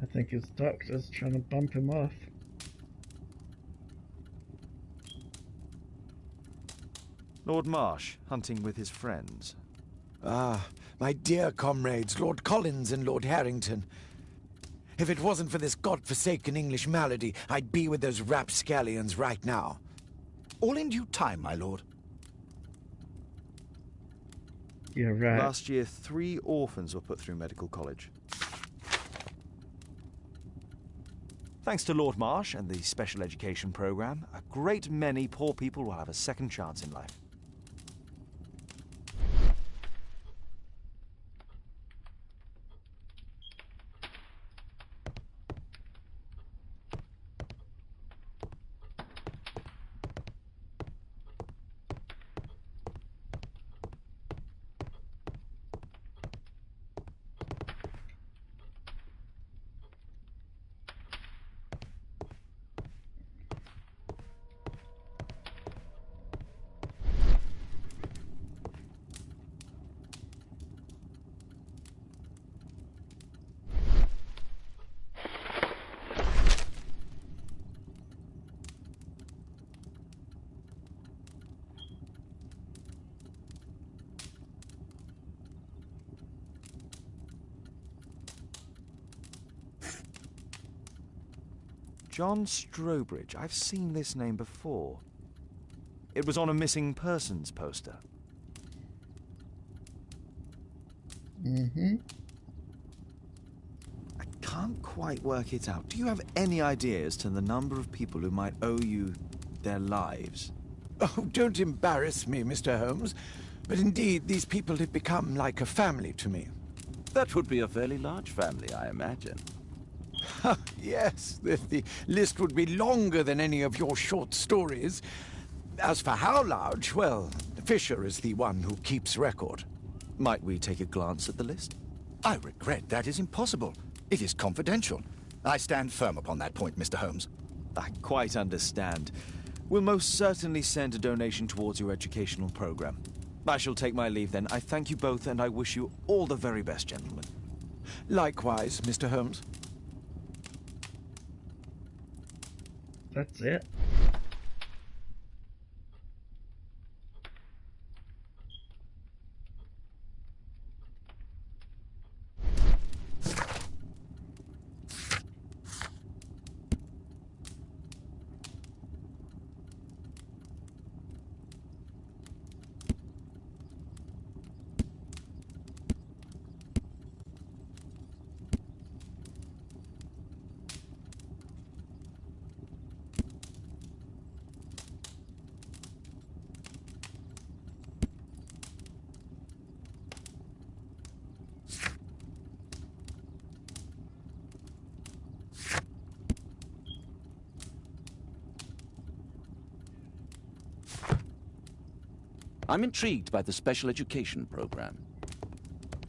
I think his doctor's trying to bump him off. Lord Marsh, hunting with his friends. Ah, my dear comrades, Lord Collins and Lord Harrington. If it wasn't for this godforsaken English malady, I'd be with those rapscallions right now. All in due time, my lord. You're right. Last year, 3 orphans were put through medical college. Thanks to Lord Marsh and the special education program, a great many poor people will have a second chance in life. John Strobridge. I've seen this name before. It was on a missing persons poster. Mm-hmm. I can't quite work it out. Do you have any idea as to the number of people who might owe you their lives? Oh, don't embarrass me, Mr. Holmes. But indeed, these people have become like a family to me. That would be a fairly large family, I imagine. Yes, the list would be longer than any of your short stories. As for how large, well, Fisher is the one who keeps record. Might we take a glance at the list? I regret that is impossible. It is confidential. I stand firm upon that point, Mr. Holmes. I quite understand. We'll most certainly send a donation towards your educational program. I shall take my leave then. I thank you both, and I wish you all the very best, gentlemen. Likewise, Mr. Holmes. That's it. I'm intrigued by the special education program.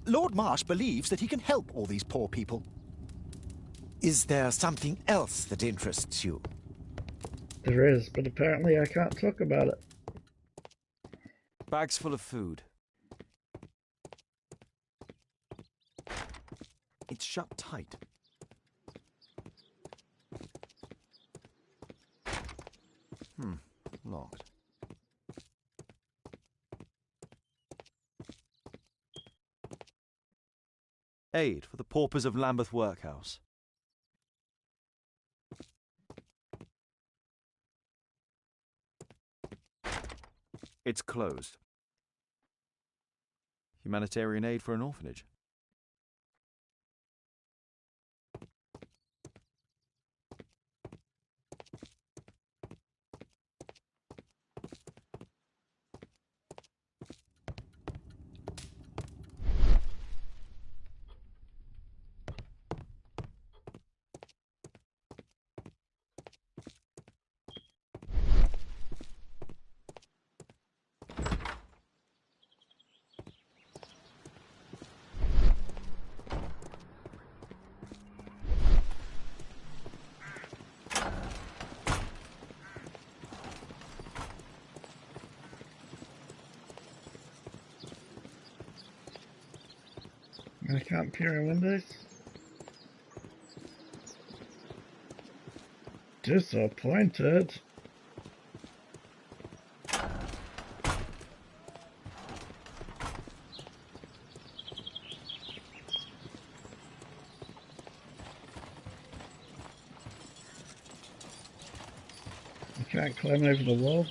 Lord Marsh believes that he can help all these poor people. Is there something else that interests you? There is, but apparently I can't talk about it. Bags full of food. It's shut tight. Locked. Aid for the paupers of Lambeth Workhouse. It's closed. Humanitarian aid for an orphanage. I can't peer in windows. Disappointed. I can't climb over the wall.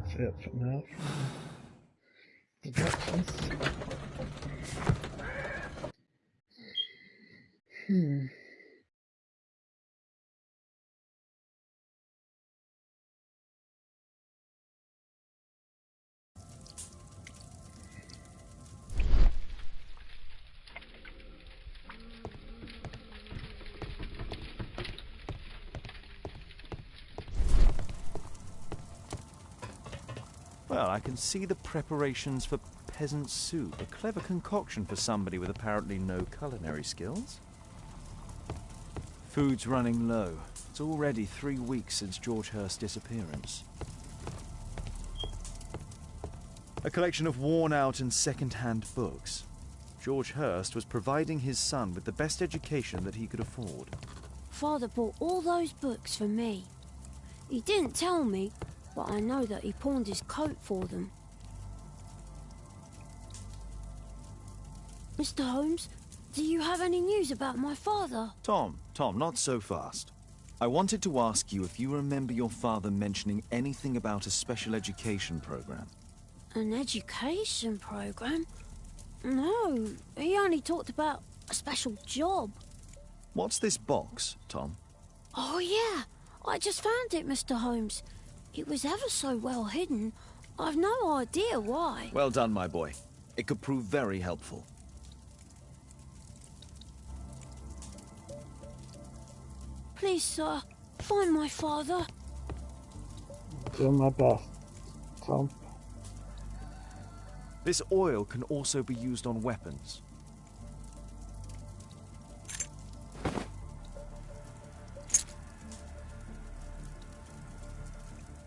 That's it for now. Deductions. Well, I can see the preparations for peasant soup. A clever concoction for somebody with apparently no culinary skills. Food's running low. It's already 3 weeks since George Hurst's disappearance. A collection of worn-out and second-hand books. George Hurst was providing his son with the best education that he could afford. Father bought all those books for me. He didn't tell me, but I know that he pawned his coat for them. Mr. Holmes, do you have any news about my father? Tom, not so fast. I wanted to ask you if you remember your father mentioning anything about a special education program. An education program? No, he only talked about a special job. What's this box, Tom? Oh yeah, I just found it, Mr. Holmes. It was ever so well hidden. I've no idea why. Well done, my boy. It could prove very helpful. Please, sir, find my father. Doing my best, Tom. This oil can also be used on weapons.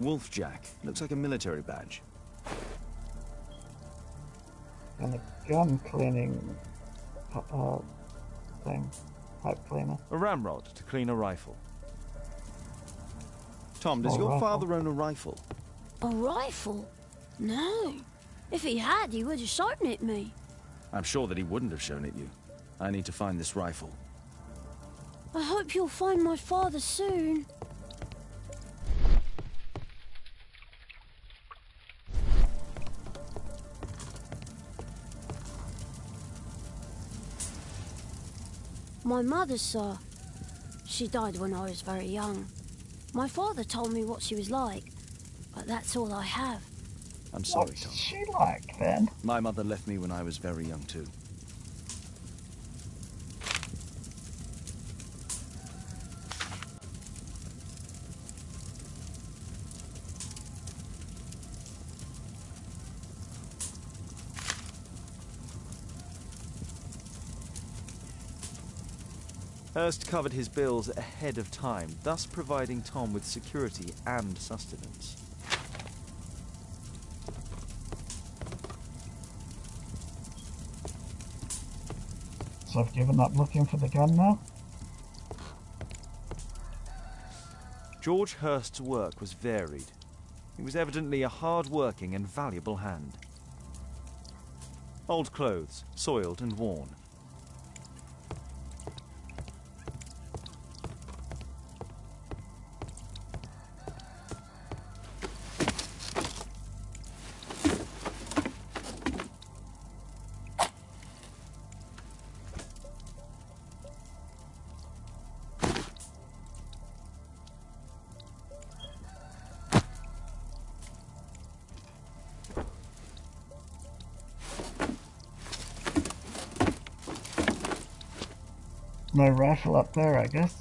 Wolfjack. Looks like a military badge. And a gun cleaning thing. Pipe cleaner. A ramrod to clean a rifle. Tom, does your father own a rifle? A rifle? No. If he had, he would have shown it me. I'm sure that he wouldn't have shown it you. I need to find this rifle. I hope you'll find my father soon. My mother, sir. She died when I was very young. My father told me what she was like, but that's all I have. I'm sorry, What's Tom. she like, then? My mother left me when I was very young, too. Hurst covered his bills ahead of time, thus providing Tom with security and sustenance. So I've given up looking for the gun now? George Hurst's work was varied. He was evidently a hard-working and valuable hand. Old clothes, soiled and worn. No rifle up there, I guess.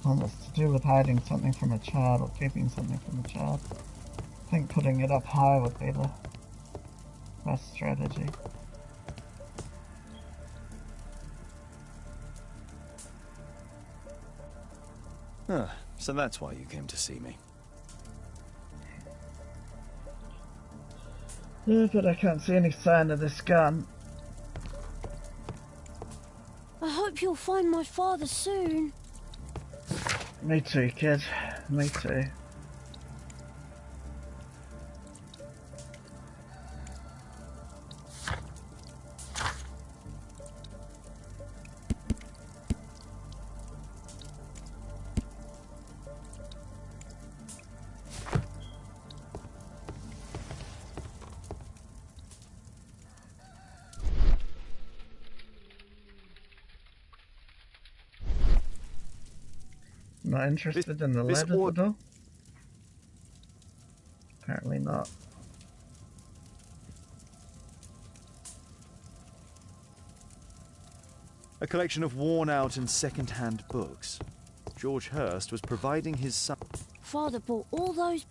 Well, it's to do with hiding something from a child or keeping something from a child. I think putting it up high would be the best strategy. So that's why you came to see me. Yeah, but I can't see any sign of this gun. I hope you'll find my father soon. Me too, kid. Me too. Not interested in the letters at all? Apparently not. A collection of worn-out and second-hand books. George Hurst was providing his son... Father bought all those...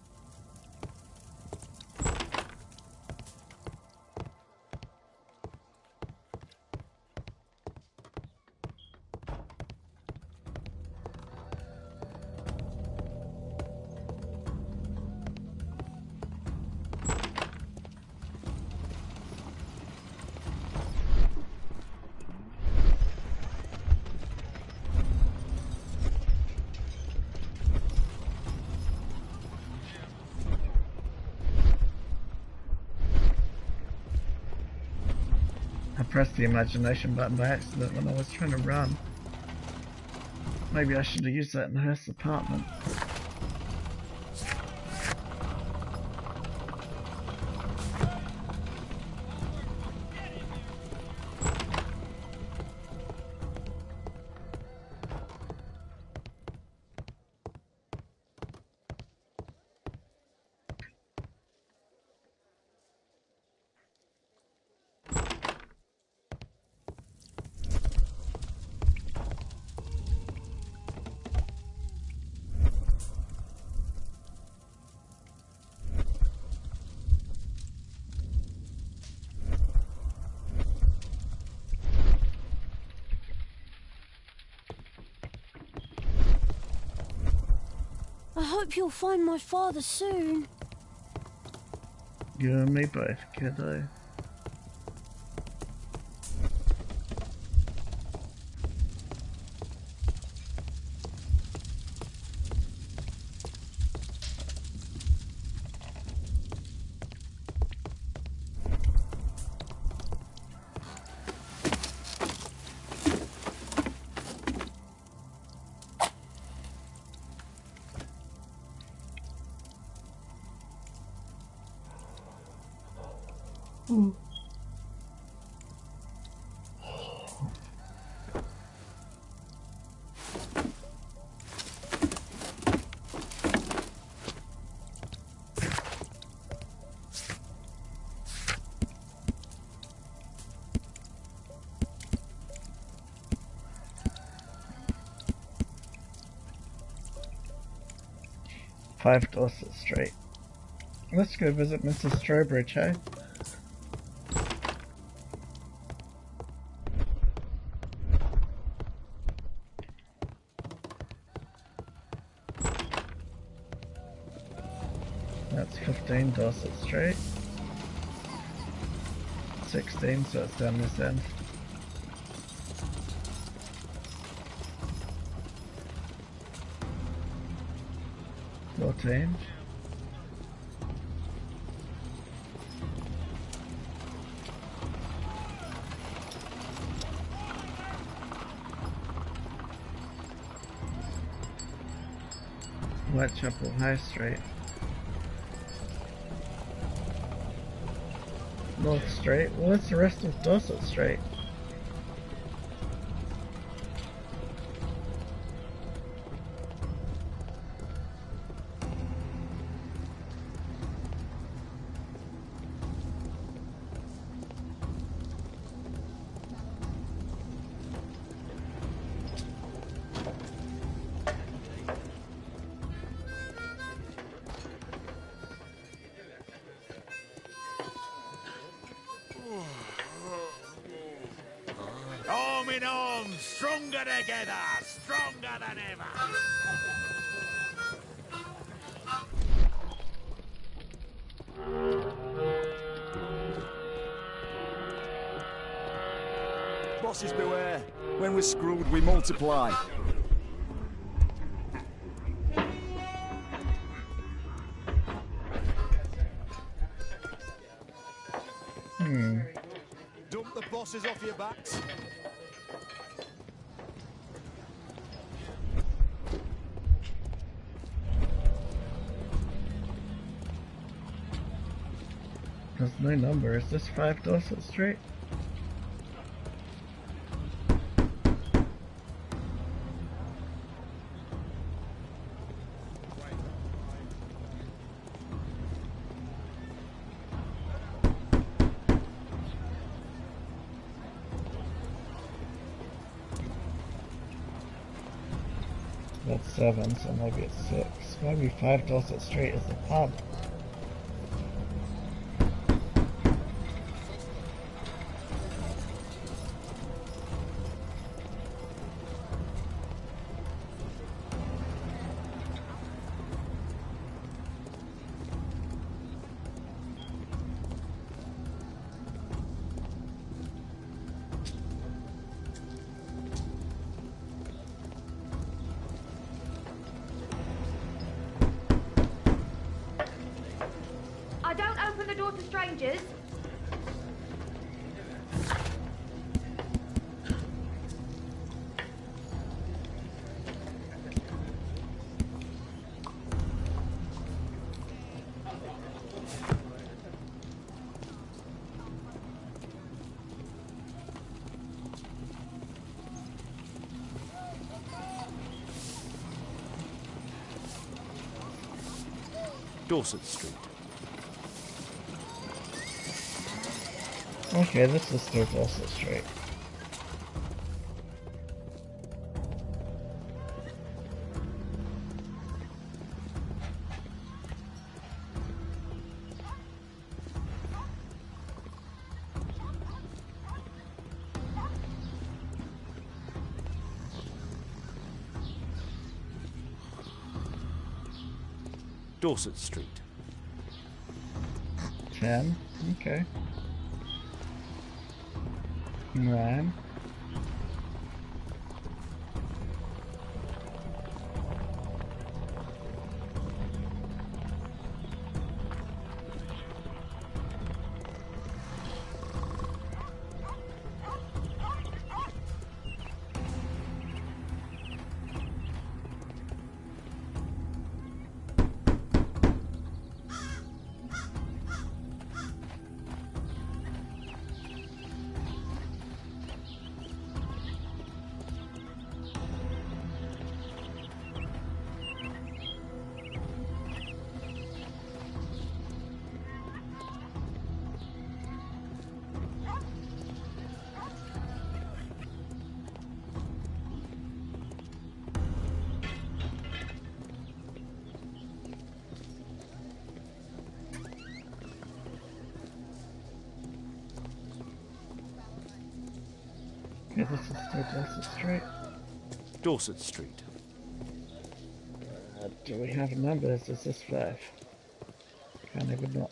I pressed the imagination button by accident when I was trying to run. Maybe I should have used that in Hurst's apartment. I hope you'll find my father soon. You and me both, kiddo. Five Dorset Street. Let's go visit Mrs. Strobridge, eh? That's 15 Dorset Street. 16, so it's down this end. 14. Whitechapel High Street. North Street. Well, what's the rest of Dorset Street? Arm in arm, stronger together, stronger than ever. Bosses beware. When we're screwed, we multiply. Dump the bosses off your backs. There's no number. Is this 5 Dorset Street? it's 7, so maybe it's 6. Maybe 5 Dorset Street is the pub. I don't open the door to strangers. Dorset Street. Okay, this is still Dorset Street. Dorset Street. 10, okay. Right. Okay, this is still Dorset Street. Dorset Street. Do we have numbers? Is this 5? Can't even look.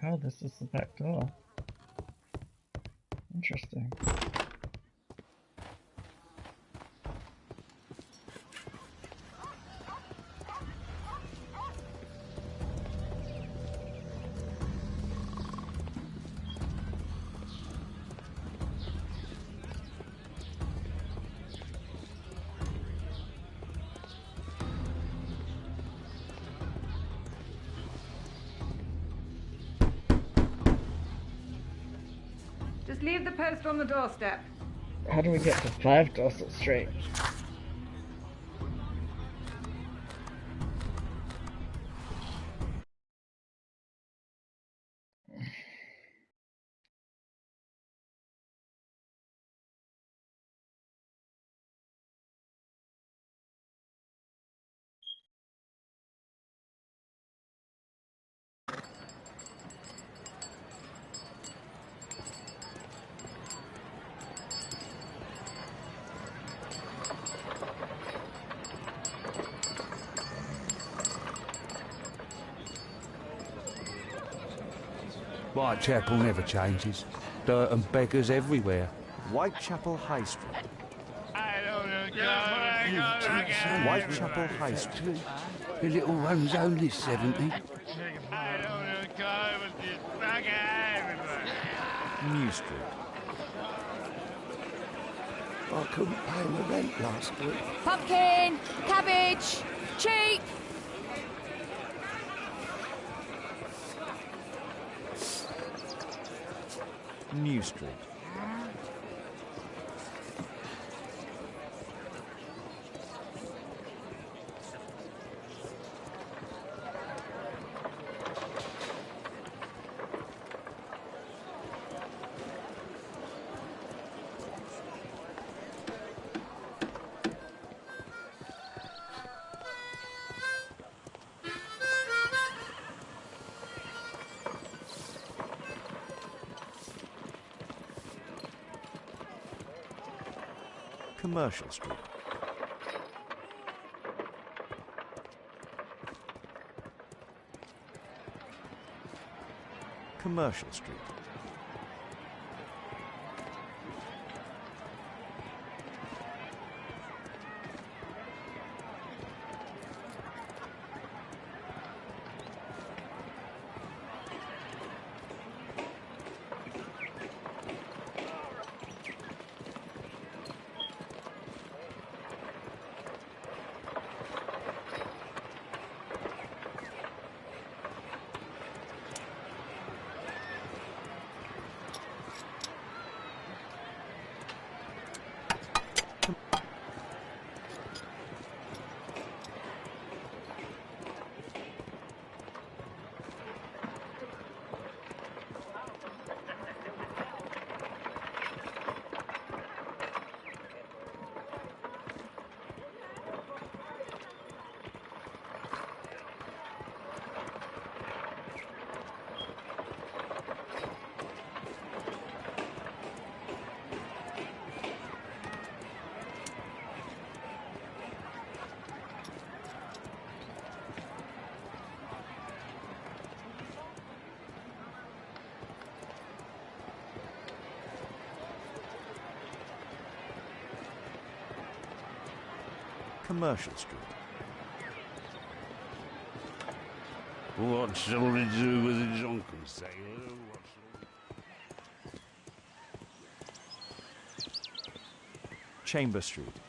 Oh, this is the back door. Interesting. Just leave the post on the doorstep. How do we get to 5 Dorset Street? Whitechapel never changes. Dirt and beggars everywhere. Whitechapel High Street. Whitechapel High Street. The little one's only 70. New Street. I couldn't pay my rent last week. Pumpkin, cabbage, cheap. New Street. Commercial Street. Commercial Street. Commercial Street. What shall we do with the drunken sailor? What shall we... Chamber Street.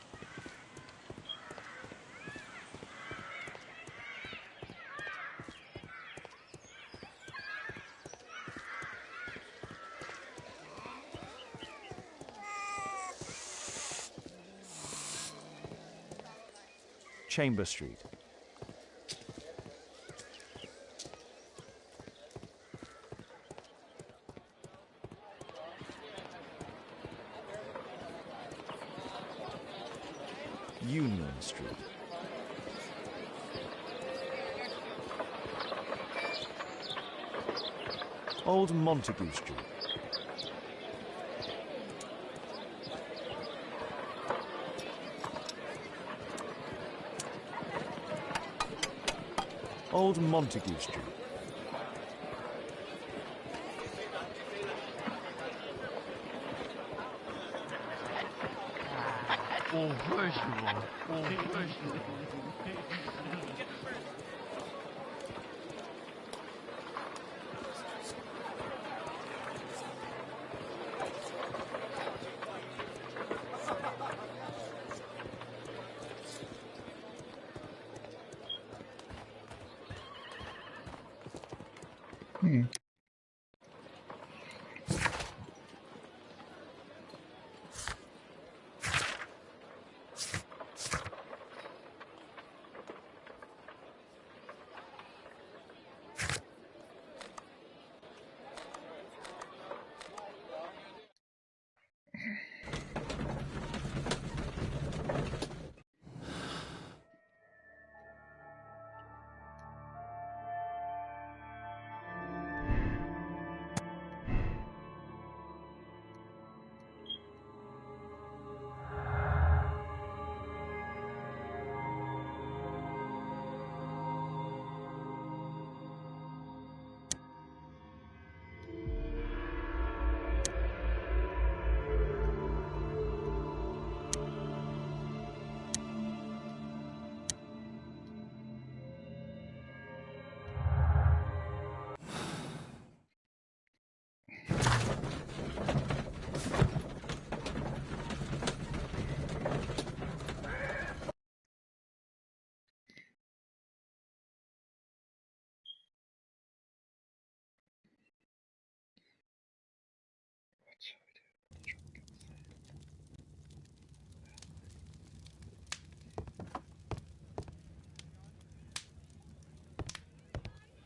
Chamber Street. Union Street. Old Montague Street. Old Montague Street. Oh, first of all. Oh, first of all.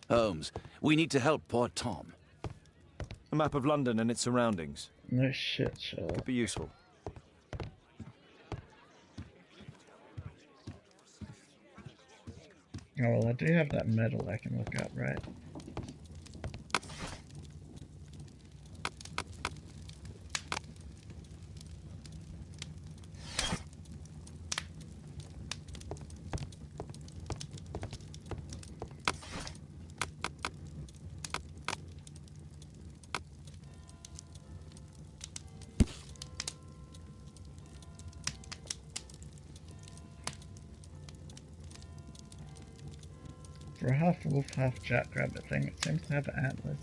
Holmes, we need to help poor Tom. A map of London and its surroundings. No shit, Sherlock. Be useful. Oh, well, I do have that medal I can look up, right? For a half wolf, half jackrabbit thing, it seems to have antlers.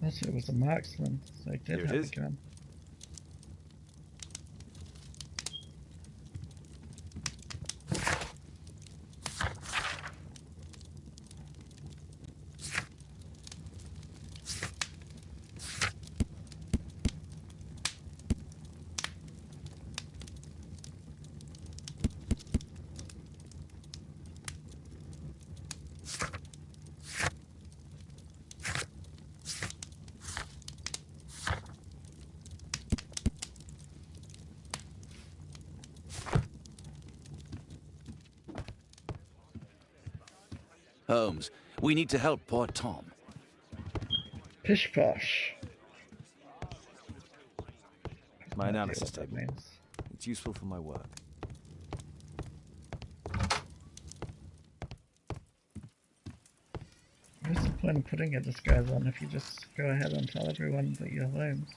Also, it was a marksman, so he did have a gun. Holmes, we need to help poor Tom. Pish posh. My analysis table. It's useful for my work. What's the point of putting a disguise on if you just go ahead and tell everyone that you're Holmes?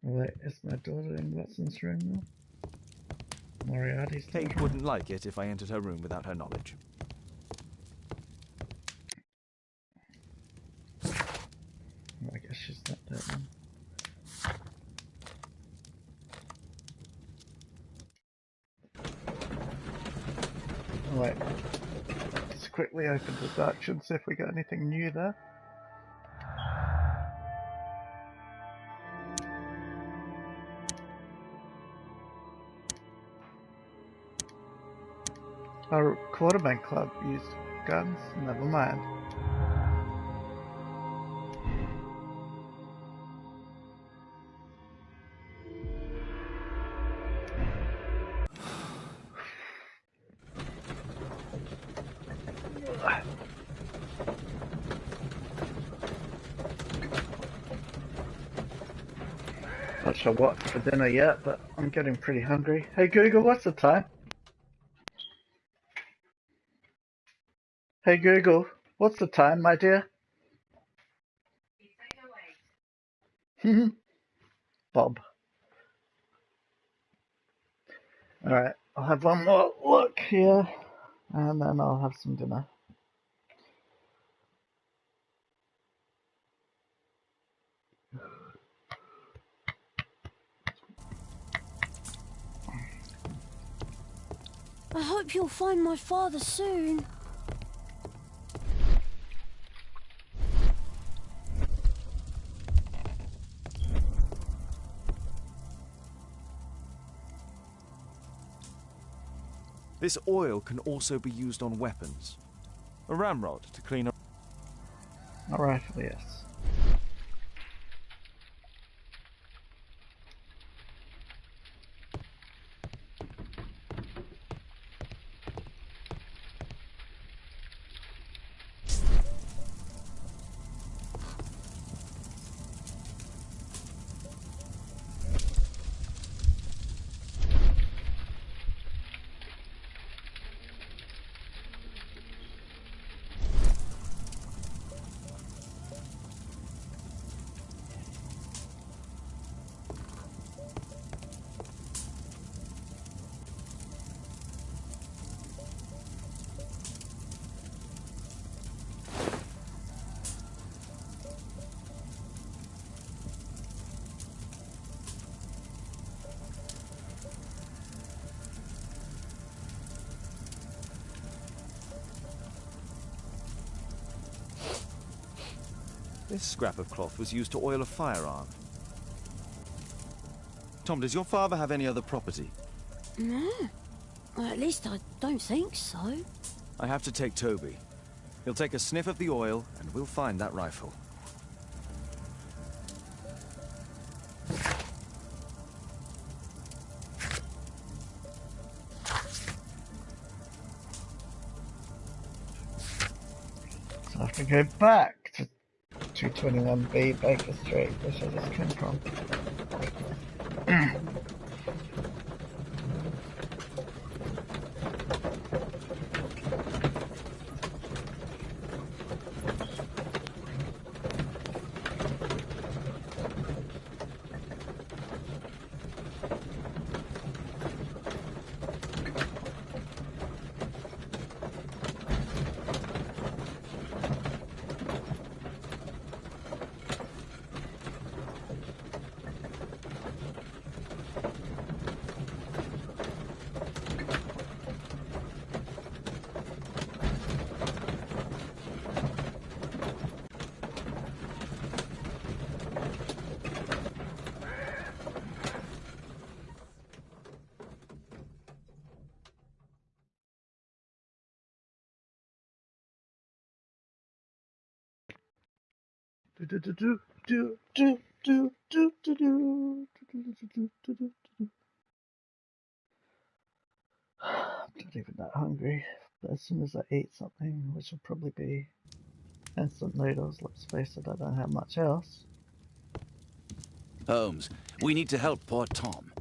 Wait, is my daughter in Watson's room now? Moriarty's daughter? Kate wouldn't like it if I entered her room without her knowledge. Well, I guess she's not dead then. Wait, let's quickly open the Dutch and see if we got anything new there. Our quarterback club used guns? Never mind. Not sure what for dinner yet, but I'm getting pretty hungry. Hey Google, what's the time? Hey Google, what's the time, my dear? Bob. Alright, I'll have one more look here, and then I'll have some dinner. I hope you'll find my father soon. This oil can also be used on weapons. A ramrod to clean up. A rifle, yes. This scrap of cloth was used to oil a firearm. Tom, does your father have any other property? No. Well, at least I don't think so. I have to take Toby. He'll take a sniff of the oil, and we'll find that rifle. So I have to go back to 221B Baker Street, which I just came from. I'm not even that hungry, but as soon as I eat something, which will probably be instant noodles, let's face it, I don't have much else. Holmes, we need to help poor Tom.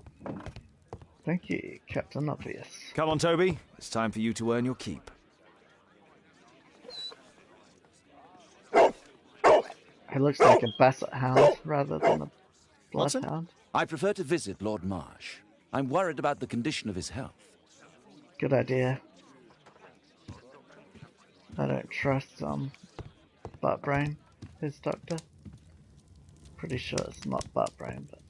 Thank you, Captain Obvious. Come on, Toby. It's time for you to earn your keep. He looks like a basset hound rather than a bloodhound. I prefer to visit Lord Marsh. I'm worried about the condition of his health. Good idea. I don't trust Buttbrain, his doctor. Pretty sure it's not Buttbrain, but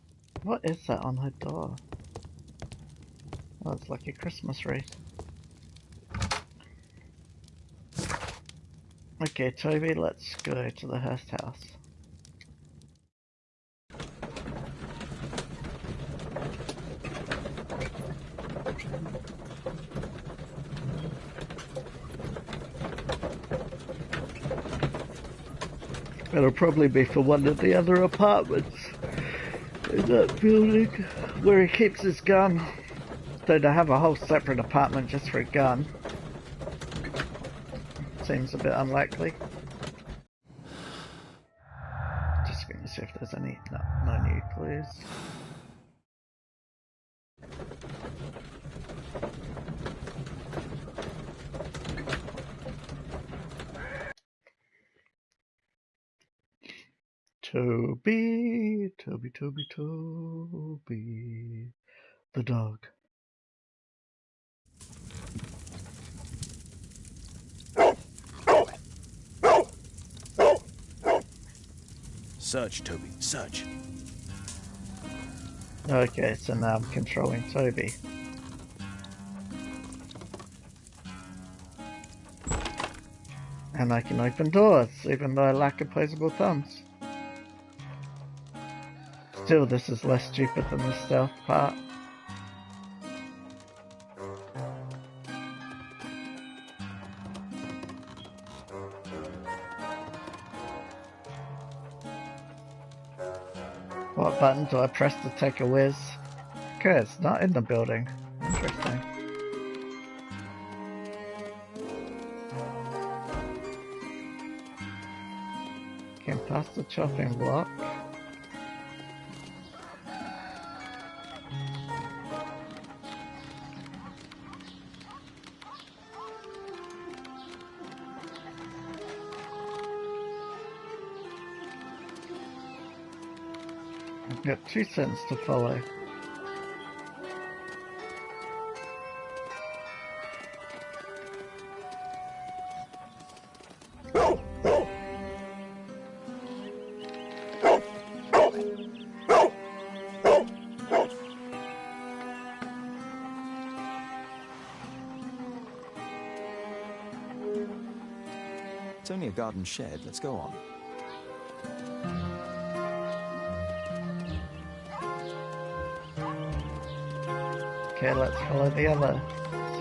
what is that on her door? Oh, it's like a Christmas wreath. Okay, Toby, let's go to the Hearst house. It'll probably be for one of the other apartments in that building where he keeps his gun. So to have a whole separate apartment just for a gun seems a bit unlikely. Just gonna see if there's any no new clues. Toby, Toby, Toby, Toby, the dog. Search, Toby, search. Okay, so now I'm controlling Toby. And I can open doors, even though I lack opposable thumbs. Still, this is less stupid than the stealth part. What button do I press to take a whiz? Okay, it's not in the building. Interesting. Can pass the chopping block. I've got 2 cents to follow. It's only a garden shed. Let's go on. Okay, let's follow the other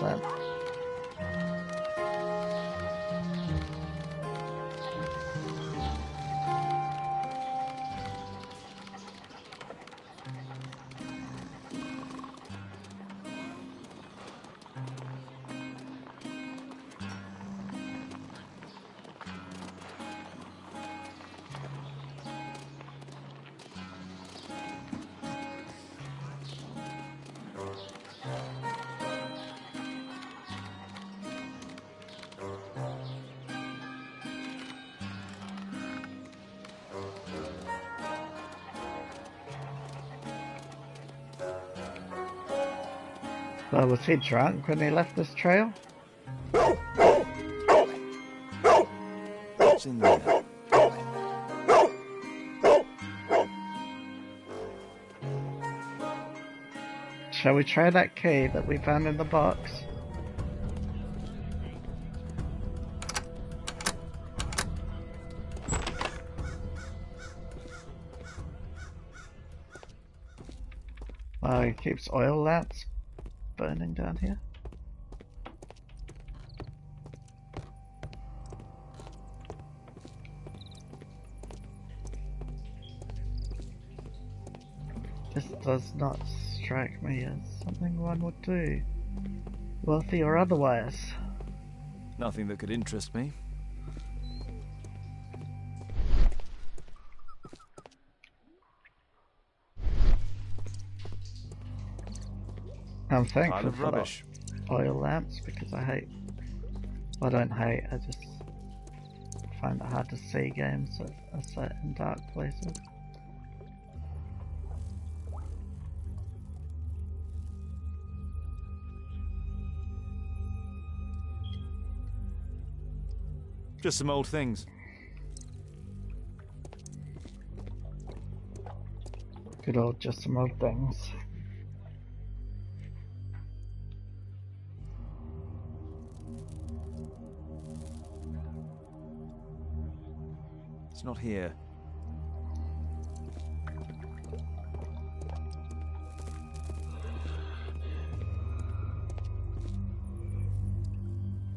scent. Well, was he drunk when he left this trail? What's in there? Shall we try that key that we found in the box? Oh, he keeps oil lamps burning down here. This does not strike me as something one would do, wealthy or otherwise. Nothing that could interest me. I'm thankful Pile of for rubbish. the oil lamps because I don't hate, I just find it hard to see games that are set in dark places. Just some old things. Good old just some old things. It's not here.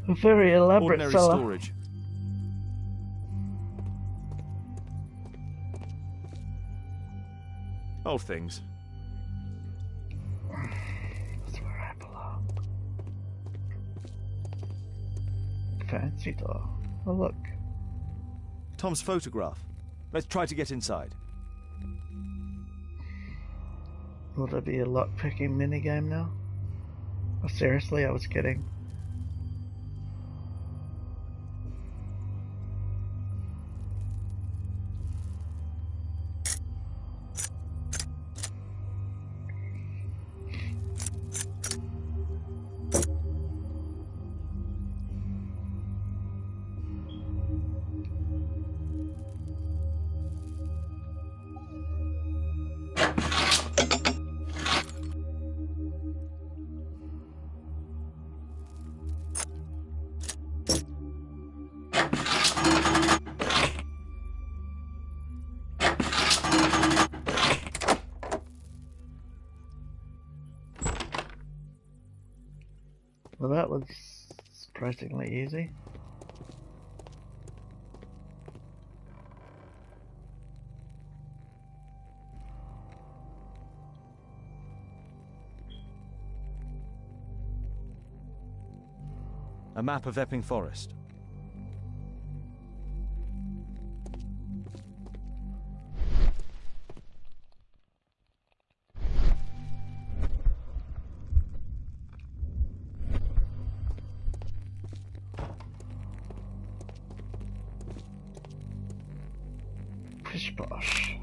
A very elaborate Ordinary cellar. storage. Old things. That's where I belong. Fancy door. Oh look. Tom's photograph. Let's try to get inside. Will there be a lock-picking minigame now? Oh, seriously, I was kidding. Well, that was surprisingly easy. A map of Epping Forest. Pish posh.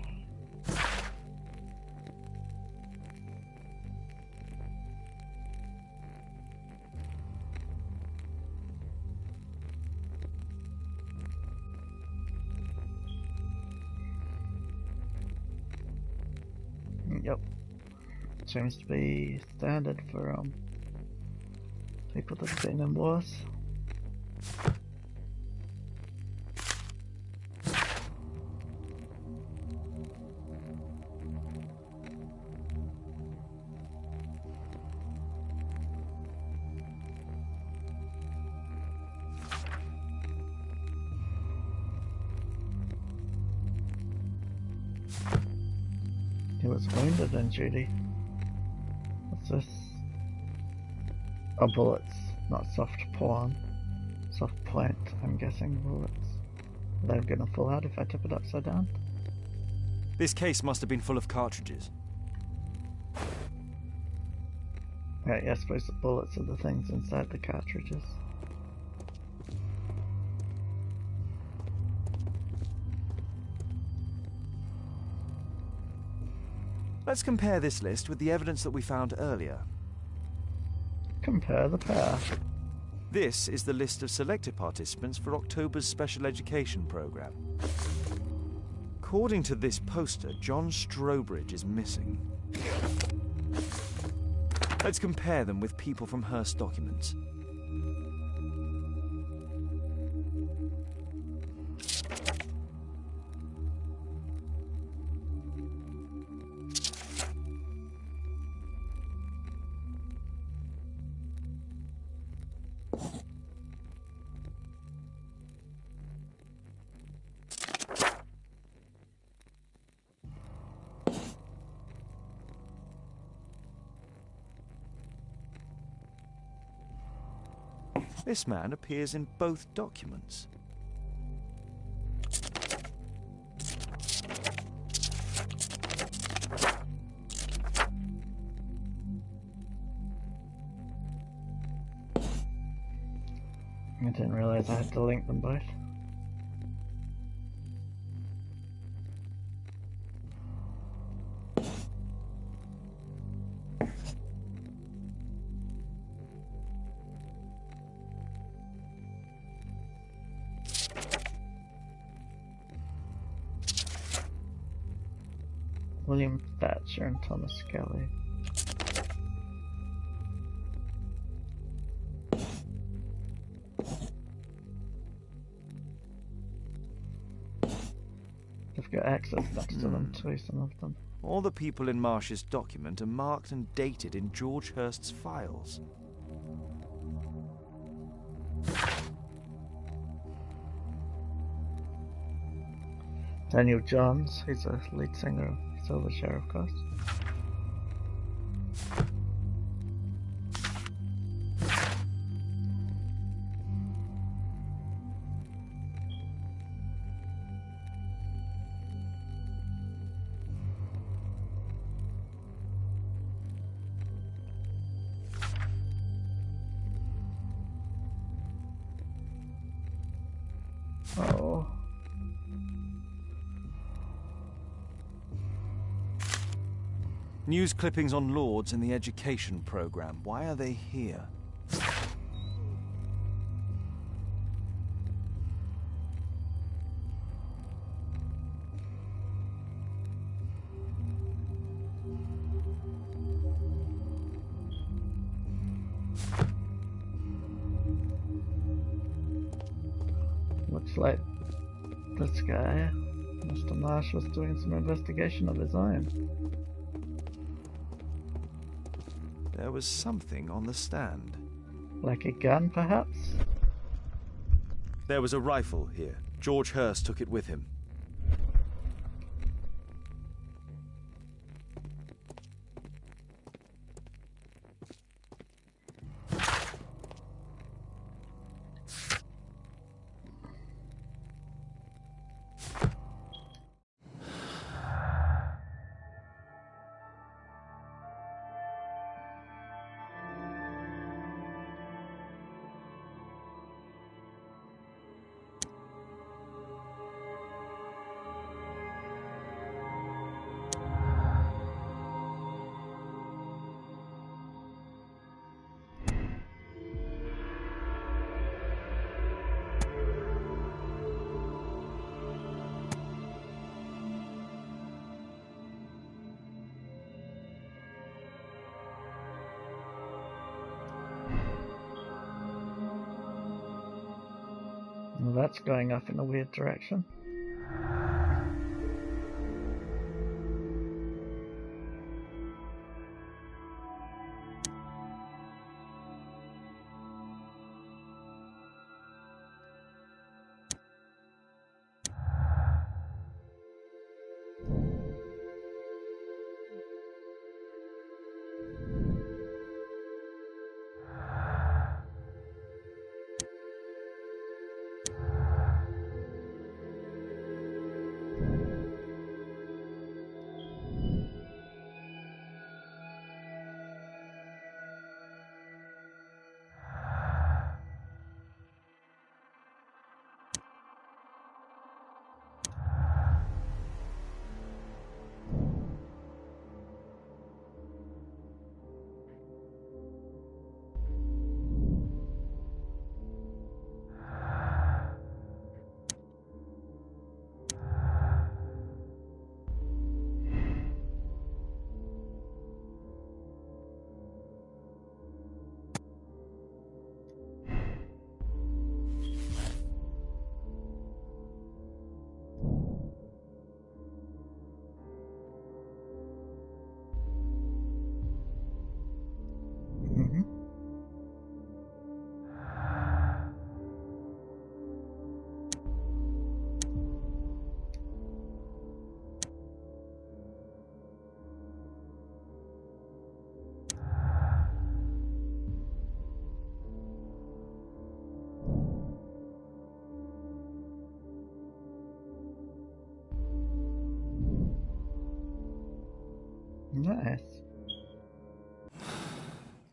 Yep. Seems to be standard for people that have been in wars. He was wounded in duty. What's this? Oh, bullets, not soft porn. Soft point, I'm guessing bullets. They're gonna fall out if I tip it upside down. This case must have been full of cartridges. Yeah, I suppose the bullets are the things inside the cartridges. Let's compare this list with the evidence that we found earlier. Compare the pair. This is the list of selected participants for October's special education program. According to this poster, John Strobridge is missing. Let's compare them with people from Hearst documents. This man appears in both documents. I didn't realize I had to link them both. William Thatcher and Thomas Kelly. I've got access next to them too, some of them. All the people in Marsh's document are marked and dated in George Hearst's files. Daniel Johns, he's a lead singer of Silverchair, of course. Oh. News clippings on Lords in the education program. Why are they here? Looks like this guy, Mr. Marsh, was doing some investigation of his own. There was something on the stand. Like a gun, perhaps? There was a rifle here. George Hearst took it with him. that's going off in a weird direction. Nice.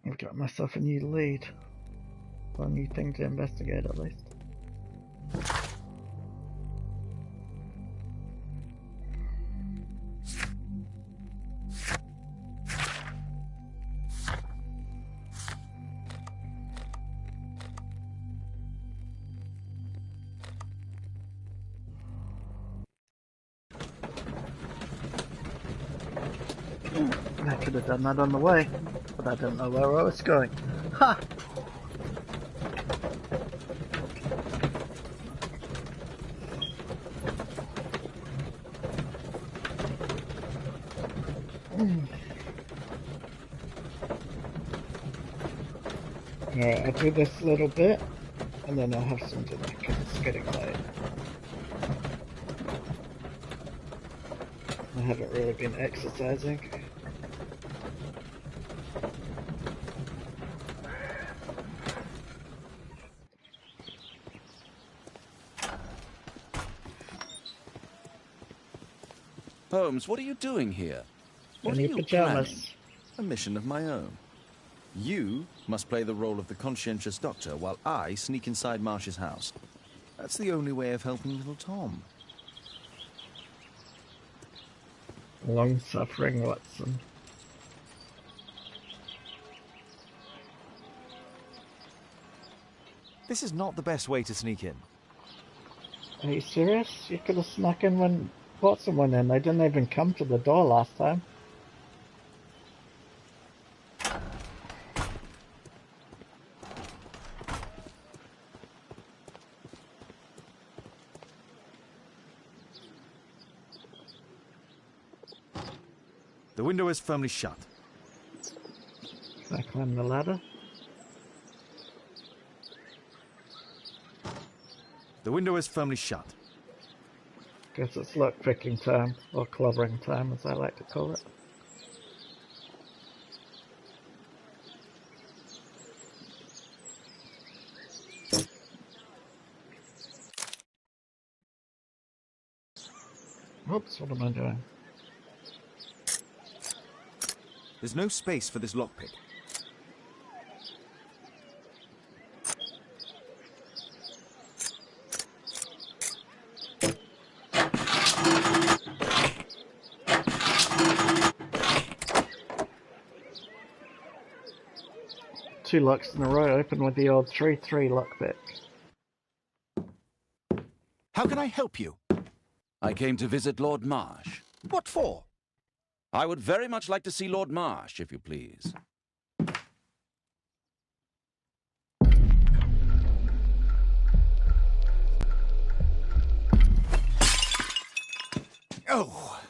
I've got myself a new lead. Or a new thing to investigate, at least. I could have done that on the way, but I didn't know where I was going. Ha! Alright, I'll do this little bit, and then I'll have some dinner, because it's getting late. I haven't really been exercising. Holmes, what are you doing here? What In are your you pajamas. planning? A mission of my own. You must play the role of the conscientious doctor while I sneak inside Marsh's house. That's the only way of helping little Tom. Long-suffering Watson. This is not the best way to sneak in. Are you serious? You could have snuck in when Watson went in. They didn't even come to the door last time. The window is firmly shut. Can I climb the ladder? The window is firmly shut. Guess it's lock-picking time, or clobbering time as I like to call it. Oops, what am I doing? There's no space for this lockpick. Two locks in a row open with the old 3-3 lockpick. How can I help you? I came to visit Lord Marsh. What for? I would very much like to see Lord Marsh, if you please. Oh,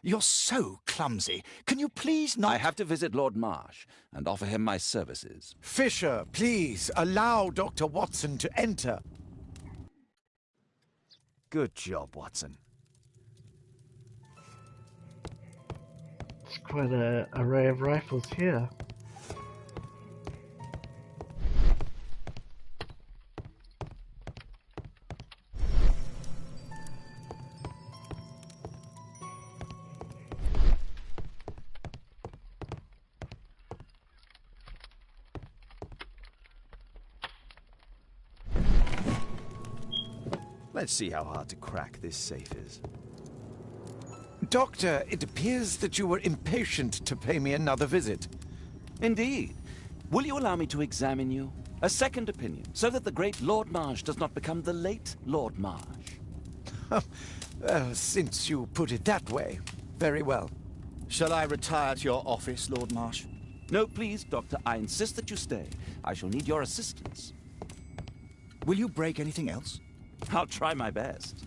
you're so clumsy. Can you please not... I have to visit Lord Marsh and offer him my services. Fisher, please, allow Dr. Watson to enter. Good job, Watson. It's quite an array of rifles here. Let's see how hard to crack this safe is. Doctor, it appears that you were impatient to pay me another visit. Indeed. Will you allow me to examine you? A second opinion, so that the great Lord Marsh does not become the late Lord Marsh. Well, since you put it that way, very well. Shall I retire to your office, Lord Marsh? No, please, Doctor. I insist that you stay. I shall need your assistance. Will you break anything else? I'll try my best.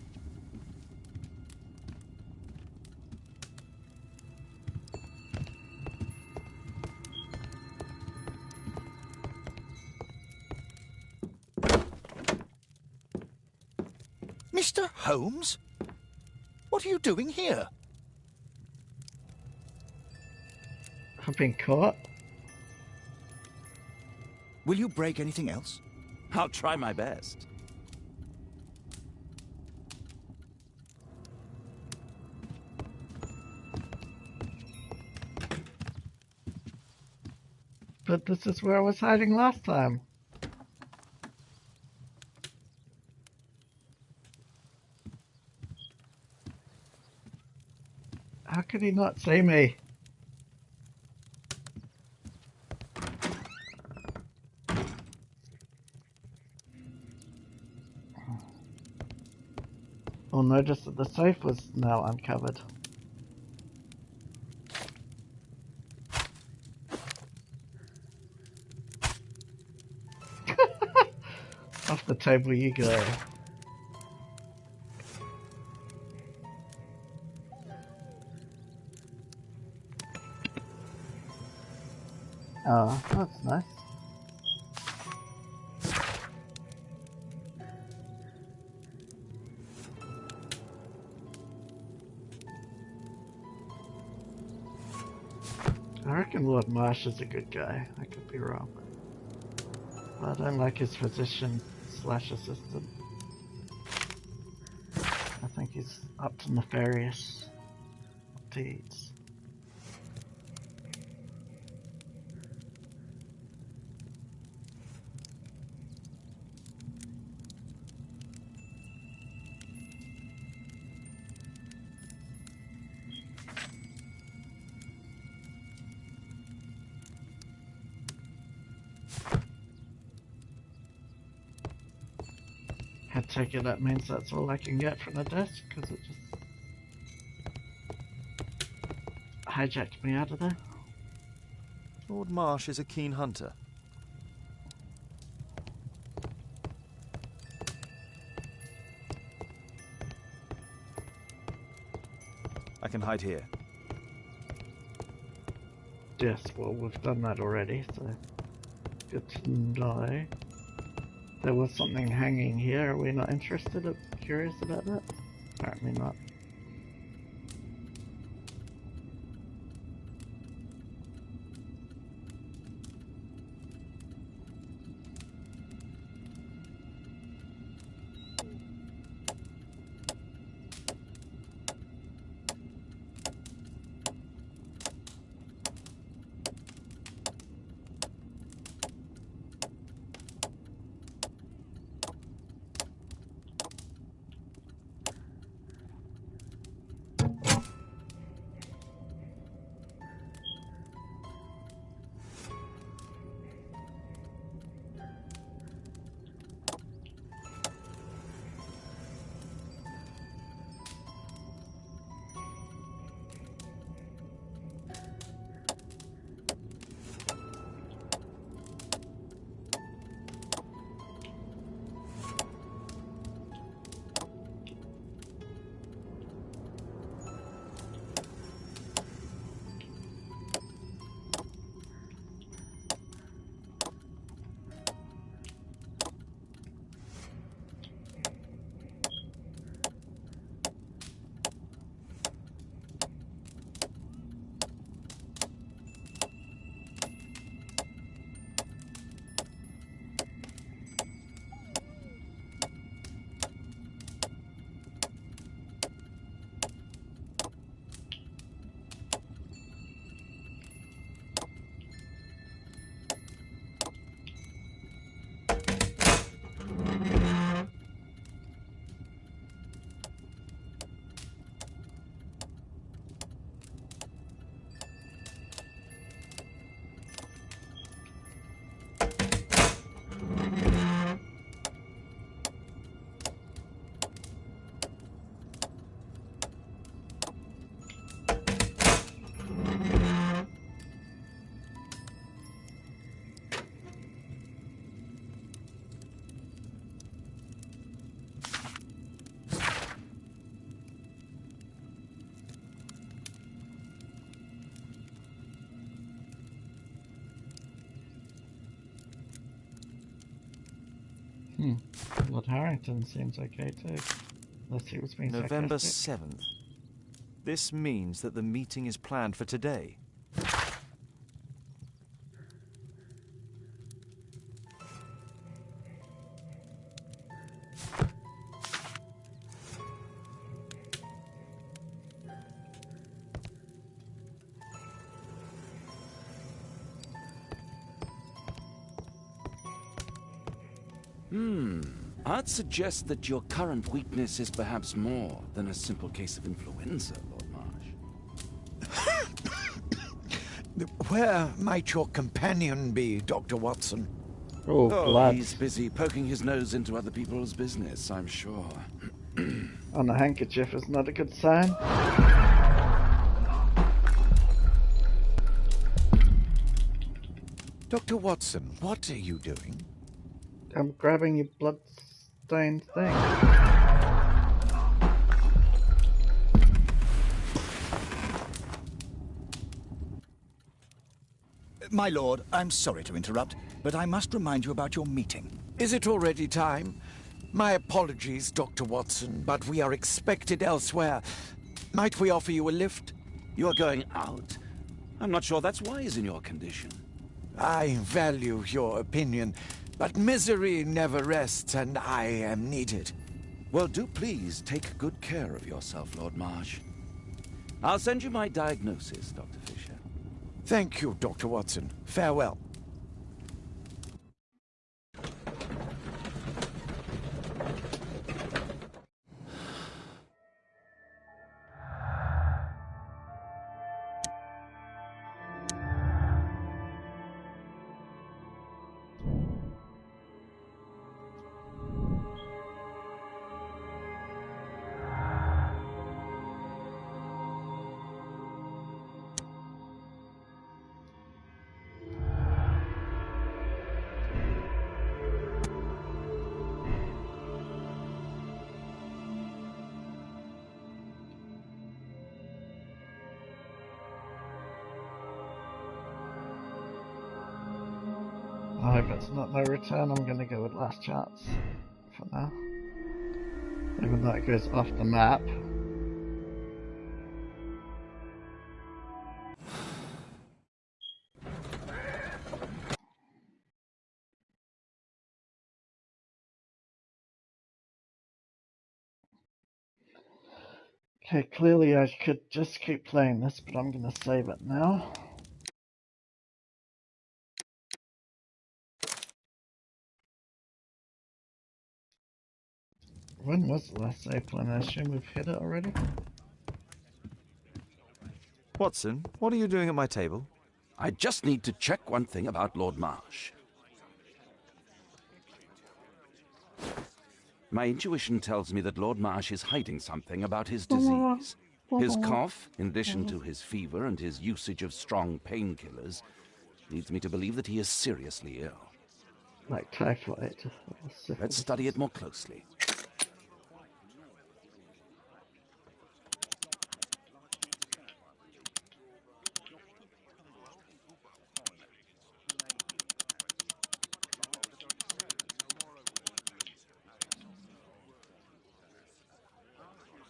Mr. Holmes? What are you doing here? I've been caught. Will you break anything else? I'll try my best. But this is where I was hiding last time. How could he not see me? I'll notice that the safe was now uncovered. Off the table you go. Oh, that's nice. I reckon Lord Marsh is a good guy. I could be wrong. But I don't like his physician / assistant. I think he's up to nefarious deeds. I take it that means that's all I can get from the desk, because it just hijacked me out of there. Lord Marsh is a keen hunter. I can hide here. Yes, well, we've done that already, so good to know. There was something hanging here. Are we not interested or curious about that? Apparently not. Lord Harrington seems okay too. Unless he was being November sarcastic. 7th. This means that the meeting is planned for today. I'd suggest that your current weakness is perhaps more than a simple case of influenza, Lord Marsh. Where might your companion be, Dr. Watson? Oh, blood. He's busy poking his nose into other people's business, I'm sure. On a handkerchief is not a good sign. Dr. Watson, what are you doing? I'm grabbing your blood-stained thing. My lord, I'm sorry to interrupt, but I must remind you about your meeting. Is it already time? My apologies, Dr. Watson, but we are expected elsewhere. Might we offer you a lift? You're going out? I'm not sure that's wise in your condition. I value your opinion, but misery never rests, and I am needed. Well, do please take good care of yourself, Lord Marsh. I'll send you my diagnosis, Dr. Fisher. Thank you, Dr. Watson. Farewell. I hope it's not no return. I'm gonna go with last chance for now. Even though it goes off the map. Okay, clearly I could just keep playing this, but I'm gonna save it now. When was the last save point? I assume we've hit it already? Watson, what are you doing at my table? I just need to check one thing about Lord Marsh. My intuition tells me that Lord Marsh is hiding something about his disease. His cough, in addition to his fever and his usage of strong painkillers, leads me to believe that he is seriously ill. Like typhoid. Let's study it more closely.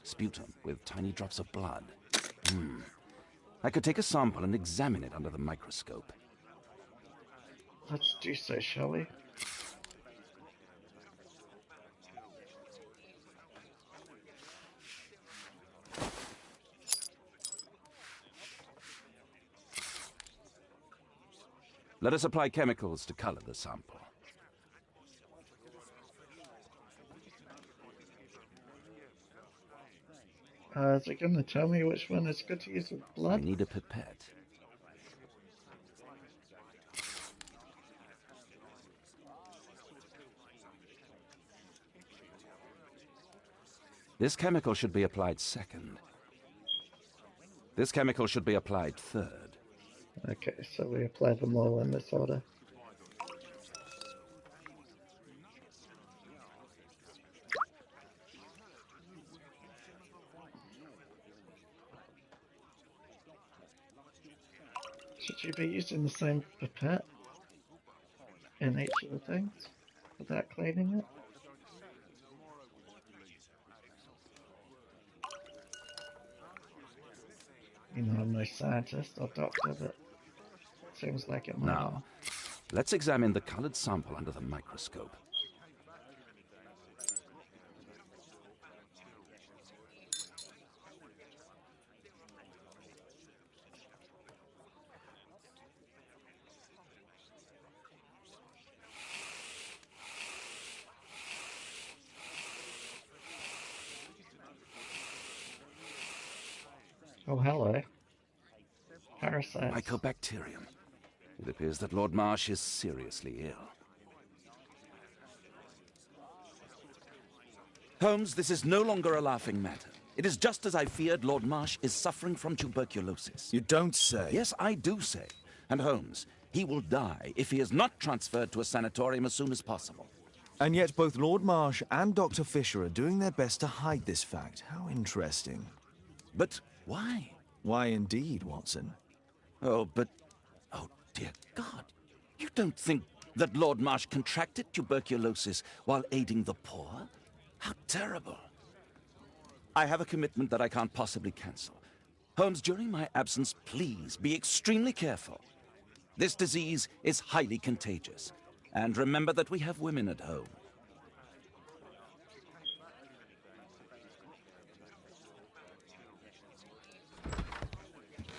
Sputum with tiny drops of blood. I could take a sample and examine it under the microscope. Let's do so, shall we? Let us apply chemicals to color the sample. Is it going to tell me which one is good to use with blood? I need a pipette. This chemical should be applied second. This chemical should be applied third. Okay, so we apply them all in this order. Should you be using the same pipette in each of the things without cleaning it? You know, I'm no scientist or doctor, but it seems like it might. Now, let's examine the colored sample under the microscope. Oh, hello. Parasites. Mycobacterium. It appears that Lord Marsh is seriously ill. Holmes, this is no longer a laughing matter. It is just as I feared. Lord Marsh is suffering from tuberculosis. You don't say. Yes, I do say. And Holmes, he will die if he is not transferred to a sanatorium as soon as possible. And yet both Lord Marsh and Dr. Fisher are doing their best to hide this fact. How interesting. But why? Why indeed, Watson? Oh, but... Oh, dear God. You don't think that Lord Marsh contracted tuberculosis while aiding the poor? How terrible. I have a commitment that I can't possibly cancel. Holmes, during my absence, please be extremely careful. This disease is highly contagious. And remember that we have women at home.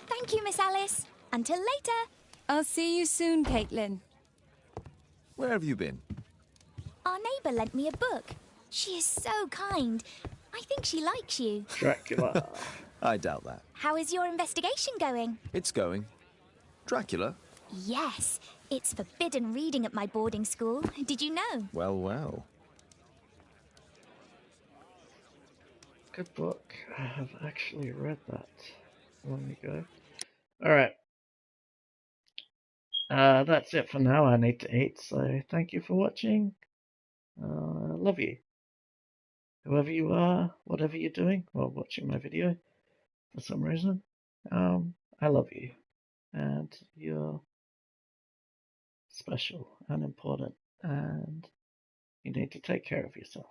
Thank you, Miss Alice. Until later. I'll see you soon, Caitlin. Where have you been? Our neighbour lent me a book. She is so kind. I think she likes you. Dracula. I doubt that. How is your investigation going? It's going. Dracula? Yes. It's forbidden reading at my boarding school. Did you know? Well, well. Good book. I have actually read that long ago. Alright. That's it for now. I need to eat, so thank you for watching. Love you. Whoever you are, whatever you're doing while watching my video for some reason. I love you. And you're special and important. And you need to take care of yourself.